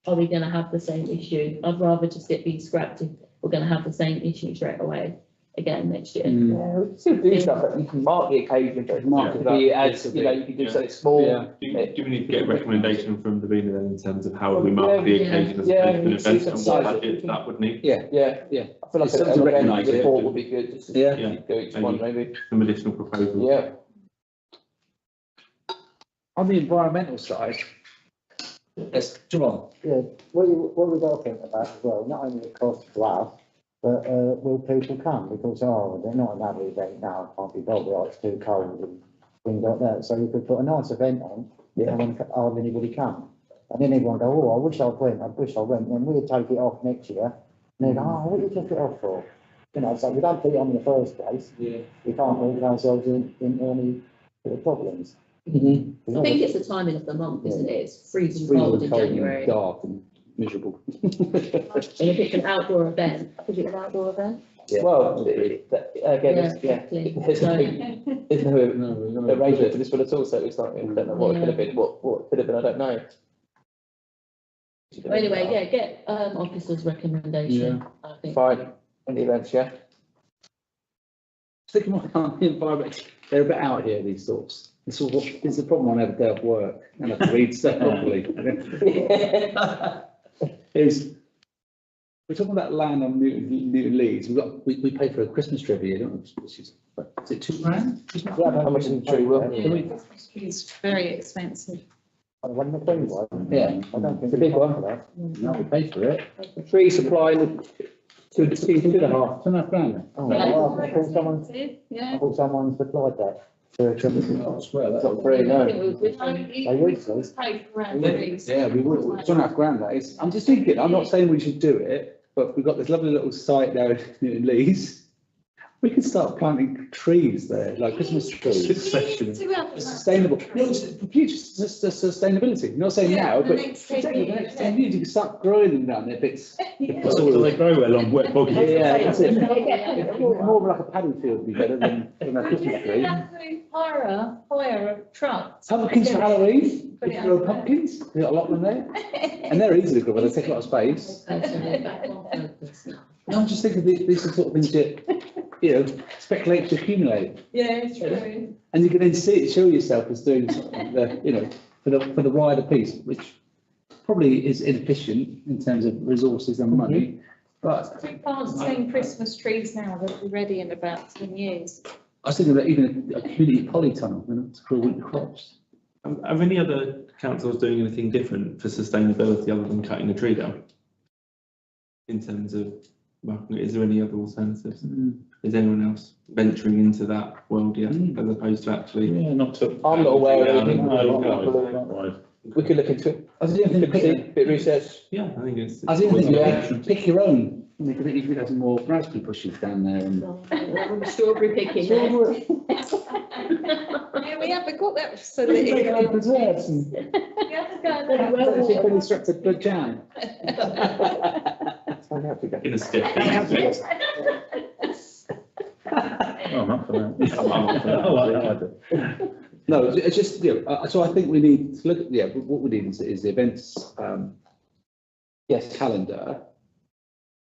Are we going to have the same issue? I'd rather just it be scrapped if we're going to have the same issue straight away again next year. Yeah, we can still do stuff, but you can mark the occasion, but Mark it it could be up, as, it's a you know, bit- you can do yeah. something small. Yeah. Do we need to get a recommendation from Davina then in terms of how we mark the Yeah, occasion as yeah, opposed to an we see event some and size what of budget it. that would need? Yeah, Yeah, yeah. I feel like It's something an to event recognise it. report would be good, just to Yeah. do each one maybe. Some additional proposals. Yeah. On the environmental side, yes, John. Yeah, what we've got to think about as well, not only the cost to us, but, will people come? Because, they're not another event now, can't be bothered, oh, it's too cold and things like that. So we could put a nice event on, and hardly anybody come. And then everyone go, oh, I wish I went, and then we'd take it off next year. And they'd go, oh, what did you take it off for? You know, so we don't put it on in the first place. Yeah. We can't put ourselves in any sort of problems. I think it's the timing of the month, isn't it? It's freezing cold in January. Dark and miserable. And if it's an outdoor event, is it an outdoor event? Yeah. Well, again, exactly. there's no No, arrangement for this one at all, so it's like, I don't know what it could have been, what could have been, I don't know. Well, anyway, yeah, get officer's recommendation, I think. Fine, any events, yeah? Thinking about the environment, they're a bit out here, these thoughts. It's all, it's the problem when I have a day off work and I have to read stuff properly. Is, we're talking about land on Newton Leeds. We pay for a Christmas tree every year, don't we? Which is it £2? How much is the tree, Will? It's very expensive. When the thing was, Yeah, I don't think. It's a big one. no, we pay for it. Tree supply, two and a half. £2.5 grand. Oh, well, I thought Yeah. someone supplied that. I swear It's that. not free, no. Yeah, we would, £2.5 grand that is. I'm just thinking, I'm not saying we should do it, but we've got this lovely little site there in Leeds. We could start planting trees there, like Christmas trees. It's sustainable. No, it's for future sustainability. You're not saying now, but exactly the next 10 years, you can start growing them down there bits. So they grow well on wet boggy. Yeah, that's it. More of like a paddy field would be better than a Christmas tree. Hire a truck. Pumpkins for Halloween, we can grow pumpkins, we've got a lot of them there. And they're easy to grow, but they take a lot of space. No, I'm just thinking these are sort of things that, you know, speculate to accumulate. Yeah, it's true. And you can then show yourself as doing something that, you know, for the wider piece, which probably is inefficient in terms of resources and money, but We plant 10 Christmas trees now, they'll be ready in about 10 years. I was thinking that even a community polytunnel, you know, to grow winter crops. Are any other councils doing anything different for sustainability other than cutting a tree down? In terms of, is there any other alternatives? Is anyone else venturing into that world yet, as opposed to actually? Yeah, not to. I'm not aware of anything. No. We could look into it. I was thinking, Bit of research. Yeah, I think it's. pick your own You could have some more raspberry bushes down there and. Strawberry picking there. Yeah, we haven't got that facility. Preserves and. We haven't got Very that. well. Actually, Fenny Stratford good jam. In a stiff. Oh, I'm up for that. I like that. No, it's just, so I think we need to look at, what we need is the events, Yes. calendar.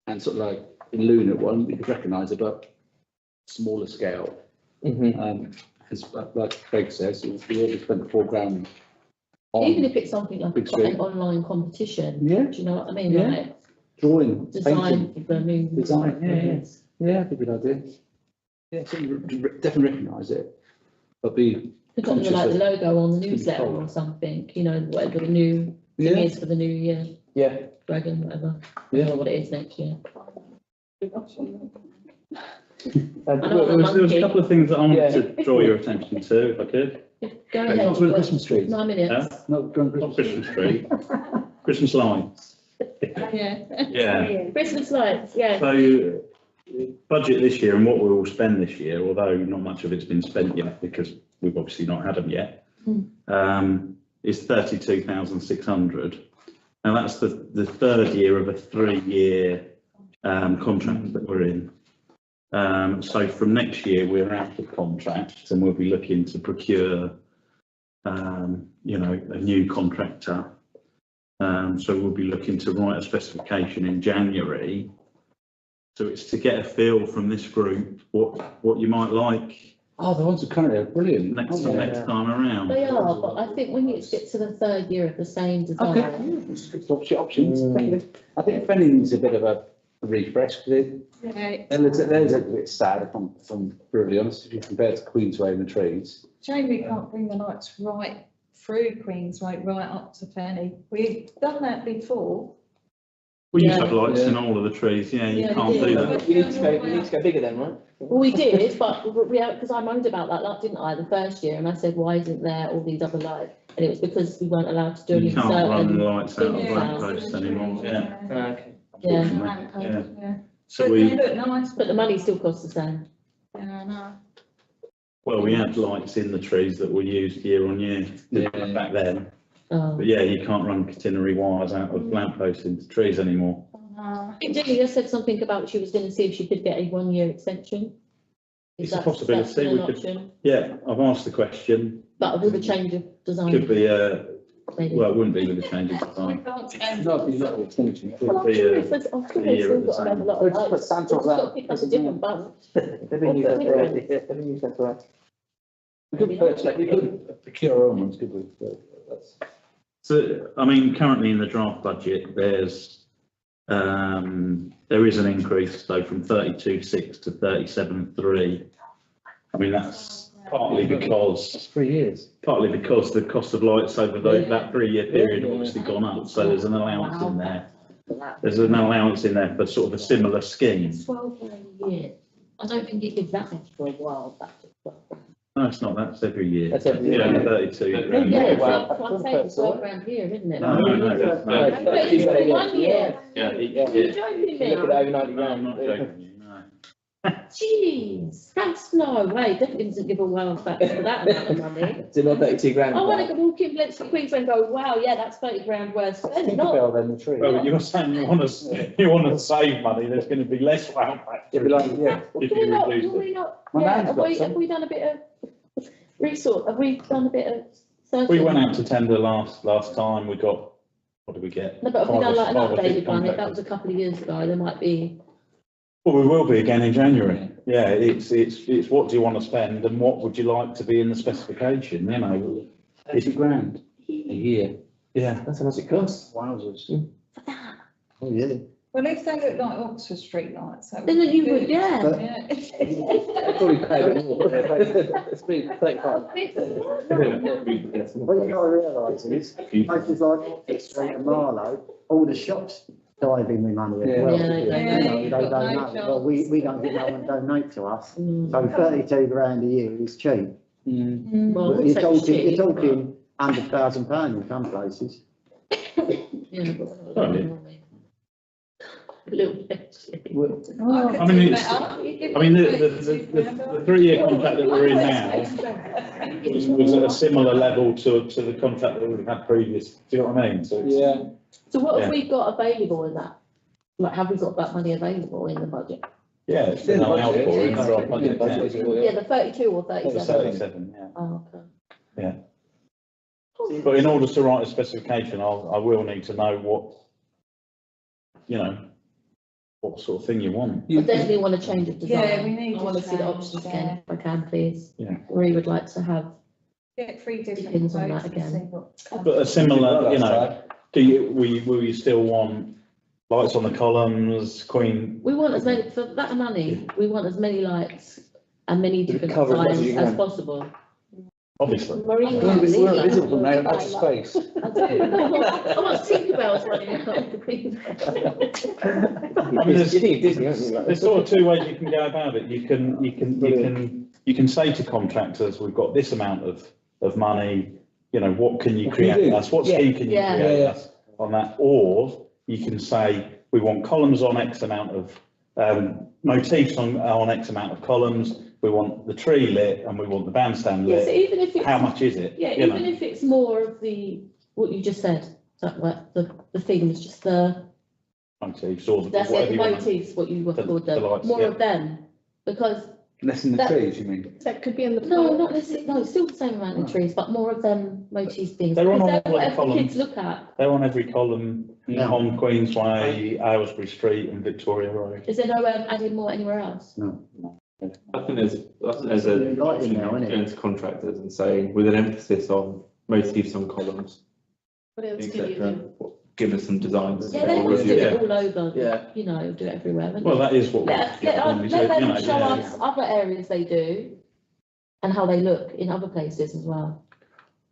And sort of like in Lunar one, we could recognise it, but smaller scale. As like Craig says, we already spent £4,000 on. Even if it's something like Big an screen. online competition. Yeah. Do you know what I mean? Yeah. Like Drawing, design painting. for the new. Design, yeah, that'd be a good idea. Yeah, so you definitely recognise it, but be Could put conscious like the of. logo on the be newsletter cold. or something, you know, whatever the new thing Yeah, is for the new year, Yeah. dragon, whatever. I yeah. don't know what it is next year. There was a couple of things that I wanted to draw your attention to, if I could. Go Not ahead. for the Christmas trees. 9 minutes. Not going Not Christmas tree, Christmas lights. Yeah. Yeah. Christmas lights, yeah. So budget this year and what we will spend this year, although not much of it's been spent yet because we've obviously not had them yet, is 32,600. Now that's the third year of a 3-year contract that we're in. So from next year, we're out of contract and we'll be looking to procure, a new contractor. So we'll be looking to write a specification in January. So it's to get a feel from this group, what you might like Oh, the ones who currently are brilliant. next aren't time around. They are, but I think when you get to the third year of the same they? Okay, design. let's look at options. I think Fenny needs a bit of a refresh, because Yeah. there's a bit sad, if I'm brutally honest, if you compare it to Queensway and the trees. Shame we can't bring the lights right through Queensway, right up to Fenny. We've done that before. We used to have Yeah. lights in all of the trees, yeah, you Yeah, can't we do did. that. We need to go bigger then, right? Well, we did, but we, because I moaned about that, didn't I, the first year, and I said, why isn't there all these other lights? And it was because we weren't allowed to do any You can't run certain, lights out of things lamp out. posts anymore, yeah. Okay. yeah, Unfortunately, Yeah. So But we, they look nice. but the money still costs the same. Yeah, I know. well, we had lights in the trees that were used year on year back then. Oh. But yeah, you can't run catenary wires out of lamp posts into trees anymore. I think Jenny just said something about she was going to see if she could get a 1-year extension. Is It's a that- possibility, that's still an we could- option? Yeah, I've asked the question, But with a change of design. could be maybe. well, it wouldn't be with the change of We design. can't change. No, but not extension. Well, could I'm be sure a- if there's, I'm sure a they've year still of the got to have a same. lot of Let's put lights. Santa's They've got to out. pick up a different bunch. They've been used as well. We could procure our own ones, could we? That's. So, I mean, currently in the draft budget, there is an increase, so from 32.6 to 37.3. I mean, that's partly because 3 years. the cost of lights over that 3-year period have obviously gone up, so there's an allowance in there. There's an allowance in there for sort of a similar scheme. 12 grand a year. I don't think it gives that much for a while, back to 12 grand. No, it's not, that's every year. That's every year. Yeah, 32 grand. Yeah, it's well, not, I'm saying it's 12 grand a year, isn't it? No, no, that's I no. bet it's for 1 year. Yeah, Are you joking me? Look at over 90 No, I'm grand. not joking you, no. Jeez, that's no way, definitely doesn't give a wow back for that amount of money. It's not 32 grand. I want to walk in Bletchley, Queensland and go, wow, yeah, that's 30 grand worth spent, not. Tinkerbell then the tree. Well, you're saying you want to save money, there's going to be less wow It'd be like, yeah. if Can we you not, reduce can it. we not, My yeah, nan's have got we, some. have we done a bit of resource, have we done a bit of searching? We went out to tender last time, we got, what did we get? No, but have we done like an Five or six updated one, if that contractors. was a couple of years ago, there might be, Well, we will be again in January. Yeah, it's what do you want to spend and what would you like to be in the specification, you know? 80 grand a year. Yeah. That's how much it costs. Wowzers. Oh, yeah. Well, if they look like Oxford Street lights, that then would be you would, good. yeah. Yeah. Probably pay more. It's been 35. What you gotta realise is, places like Oxford Street and Marlow, all the shops dive in with money as well. Yeah, they Yeah, You know, you've they got no donate. Well, we chance. don't get no one donate to us. Mm. So 32 grand a year is cheap. Well, You're it's talking, cheap. you're talking £100,000 in some places. Yeah, but- Right. Little Bletchley. I mean, the 3-year contract that we're in now was at a similar level to the contract that we've had previous. Do you know what I mean? So it's, Yeah. So what have Yeah. we got available in that? Like, have we got that money available in the budget? yeah, it's been allowed for in our budget. Yeah, the 32 or 37? 37, yeah. Oh, okay. Yeah. But in order to write a specification, I will need to know what, you know, what sort of thing you want. I definitely want to change of design. Yeah, we need I to want to see the change, options yeah. again, if I can, please. Yeah. We would like to have, Get 3 different Depends on quotes that and see again. what. But a similar, you know, will you still want lights on the columns, Queen? we want as many, for that money, we want as many lights and many different cover as much as designs you as can. possible. Obviously. Marine We're lights, invisible from now, out of space. I do. I want Tinkerbells running out the Queen's. I mean, there's sort of 2 ways you can go about it. You can say to contractors, we've got this amount of money, you know, what can you What can you create do? us? What Yeah. scheme can you Yeah. create Yeah. us on that? Or you can say, we want columns on X amount of, motifs on X amount of columns. We want the tree lit and we want the bandstand Yeah, so lit. even if it's. How much is it? Yeah, You know? even if it's more of what you just said, that, like, the themes, just Motifs or that's whatever it, you want. motifs, what you The called them, lights, more yeah. of them, because, Less in the That- trees, you mean? That could be in the. no, not necessarily, no, it's still the same amount of trees, but more of them motif things. They're on Because all the whatever columns. kids look at. They're on every column on Queensway, Aylesbury Street and Victoria Road. Is there no adding more anywhere else? I think there's a Lighting now, isn't it? going to contractors and saying, with an emphasis on motifs on columns, What else can you etc. do? Give us some designs. Yeah, they We'll must do review it it. all over, Yeah. you know, do it everywhere. wouldn't Well, they? that is what. Let you know, them yeah, show yeah. us other areas they do and how they look in other places as well.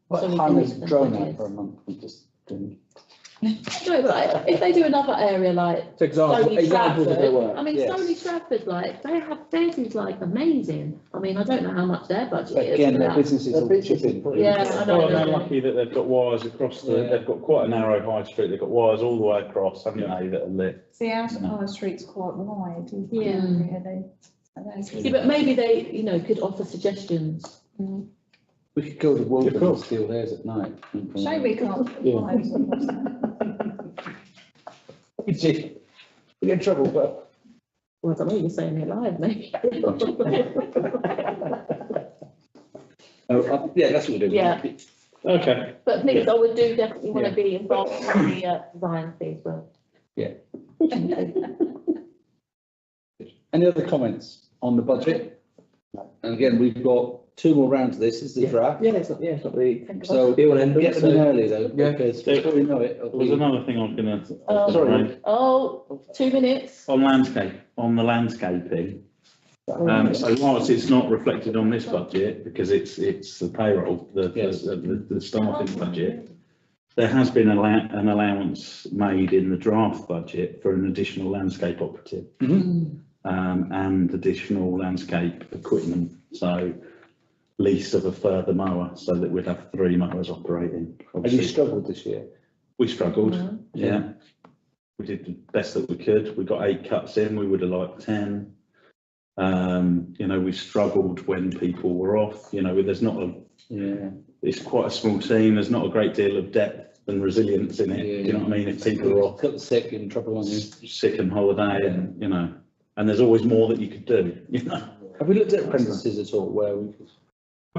What So we time can is make them drone ideas. out for a month? We just didn't. No, but if they do another area like For example, Stony examples of their Stratford, work. I mean, yes. Stony Stratford, like, theirs is like amazing. I mean, I don't know how much their budget But is. again, for their that. businesses Their all business chip is in. pretty- Yeah, I know. Well, they're lucky that they've got wires across Yeah. they've got quite a narrow high street, they've got wires all the way across, haven't they, that are lit. See, our No. high street's quite wide, isn't it? Yeah. Really? So that's- Yeah, but maybe they, you know, could offer suggestions. We could go to Walden and course. steal theirs at night. Shame we can't. Yeah. We did. We get in trouble, but. Well, I don't know, you're saying it live, maybe. Yeah, that's what we do. Yeah. Okay, But please, I would do definitely want Yeah. to be involved in the design phase, well. Yeah. Any other comments on the budget? And again, we've got 2 more rounds of this. This is the draft. Yeah, it's not the So deal and end. get them in early though, Yeah. because before we know it, it'll there was be. another thing I was gonna, Sorry. Oh, 2 minutes. on the landscaping. So whilst it's not reflected on this budget, because it's the payroll, Yes. the staffing budget, there has been an allowance made in the draft budget for an additional landscape operative, and additional landscape equipment, so lease of a further mower, so that we'd have 3 mowers operating. Have you Obviously, struggled this year? we struggled, Mhm. yeah. We did the best that we could. We got 8 cuts in, we would have liked 10. You know, we struggled when people were off, you know, there's not a, Yeah. it's quite a small team, there's not a great deal of depth and resilience in it, do you know what I mean? If people are off Got sick in trouble on you. sick and holiday and, you know, and there's always more that you could do, you know? Have we looked at apprentices at all, where we could?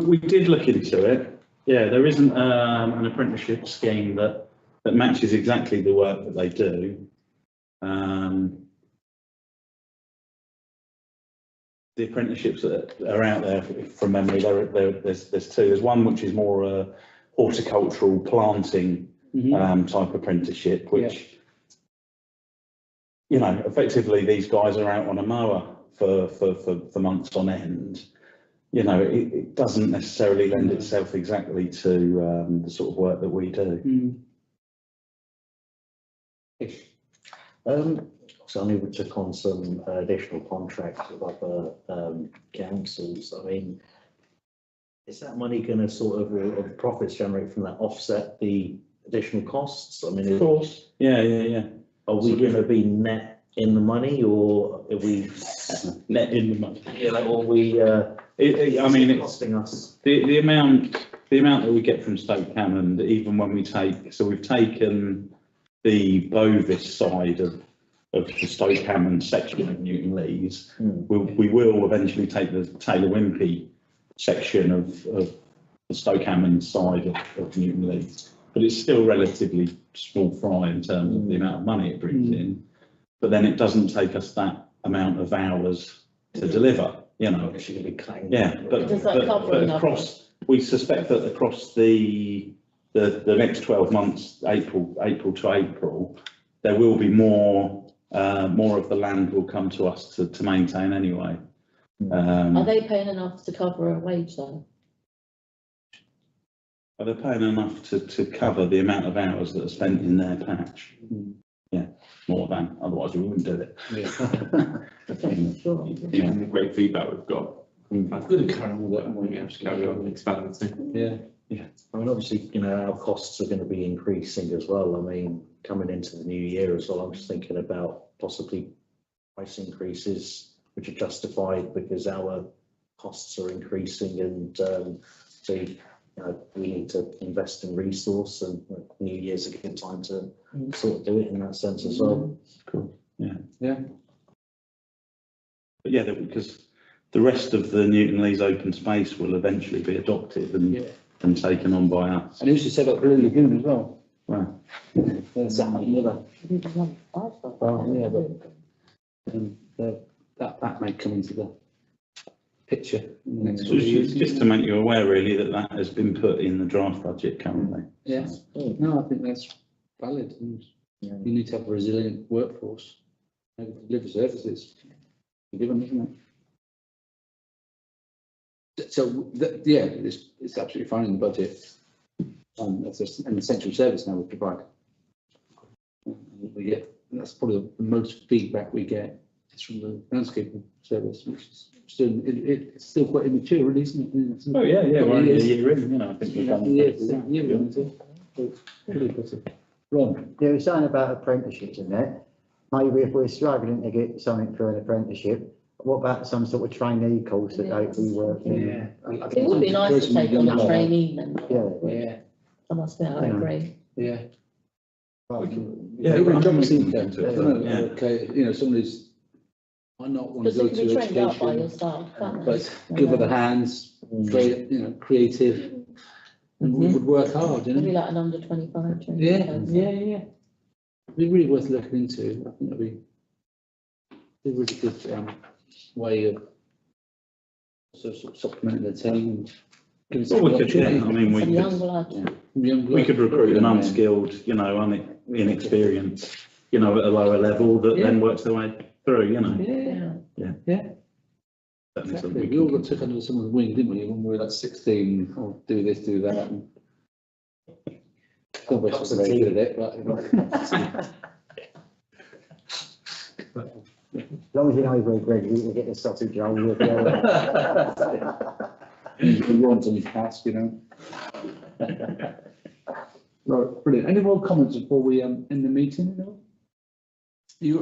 We did look into it, yeah, there isn't, an apprenticeship scheme that matches exactly the work that they do. The apprenticeships that are out there from memory, there's 2. There's one which is more a horticultural planting type apprenticeship, which, you know, effectively these guys are out on a mower for months on end. You know, it doesn't necessarily lend itself exactly to the sort of work that we do. So I knew we took on some additional contracts with other councils. I mean, is that money going to sort of, or the profits generated from that offset the additional costs? I mean, Of course. Yeah. are we going to be net in the money, or are we, Net in the money. or we, I mean, it's costing us? the amount that we get from Stoke Hammond, even when we take, so we've taken the Bovis side of the Stoke Hammond section of Newton Lees. We will eventually take the Taylor Wimpey section of the Stoke Hammond side of Newton Lees, but it's still relatively small fry in terms of the amount of money it brings in. But then it doesn't take us that amount of hours to deliver, you know. Yeah, but Does that cover enough? across, we suspect that across the next 12 months, April to April, there will be more of the land will come to us to maintain anyway. Are they paying enough to cover a wage though? Are they paying enough to cover the amount of hours that are spent in their patch? Yeah, more than, otherwise we wouldn't do it. Sure. Yeah, great feedback we've got. Good to carry on with that. We have to carry on expanding. Yeah. I mean, obviously, our costs are going to be increasing as well. I mean, coming into the new year as well, I'm just thinking about possibly price increases, which are justified because our costs are increasing, and so, we need to invest in resource, and New Year's a good time to sort of do it in that sense as well. Cool. Yeah. Yeah. But yeah, because the rest of the Newton Lees open space will eventually be adopted and taken on by us. And who's to set up Blue Lagoon as well? Wow. There's another. Oh, yeah, but that may come into the picture in the next So few years. just to make you aware, really, that has been put in the draft budget currently. Yeah, no, I think that's valid. And you need to have a resilient workforce to deliver services. Given, isn't it? So, it's absolutely fine in the budget. That's an essential service now we provide. That's probably the most feedback we get is from the landscaping service, which is still, it's still quite immature, really, isn't it? Oh, yeah, we're only a Years. year in, I think we've done. Really positive. Ron? They were saying about apprenticeships and that. Maybe if we're struggling to get something for an apprenticeship, what about some sort of trainee course that they be working? It would be nice to take on a trainee then. Yeah. I must admit, I agree. Yeah. Yeah, Even I'm jobs looking in into it. I don't know, Yeah. okay, someone who's, I not want to Because go they can be to trained up by education, yourself, can't they? but good with the hands, very, creative, and would work hard, Maybe like an under 25 trainee. Yeah. It'd be really worth looking into. I think that'd be a really good way of sort of supplementing the team. And giving Well, we some could, yeah, I opportunity. mean, Some young blood. Young we blood. could recruit an unskilled, inexperienced, at a lower level that then works their way through, Yeah. Certainly Exactly. something we We all can- got took under someone's wing, didn't we, when we were like 16, or do this, do that. And some of us were very good at it, but. As long as you know where Greg, we get the sausage roll. We'll be all right. You want some task, Right, brilliant. Any more comments before we end the meeting? No?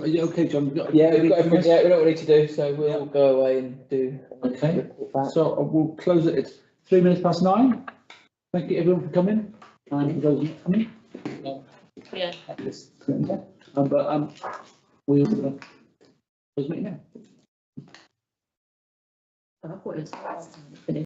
Are you okay, John? We've got We're anything else? not ready to do, so we'll go away and do. Okay, so we'll close it at 9:03. Thank you everyone for coming, and for those not coming. Yeah. But we'll close the meeting now. I thought it was finished.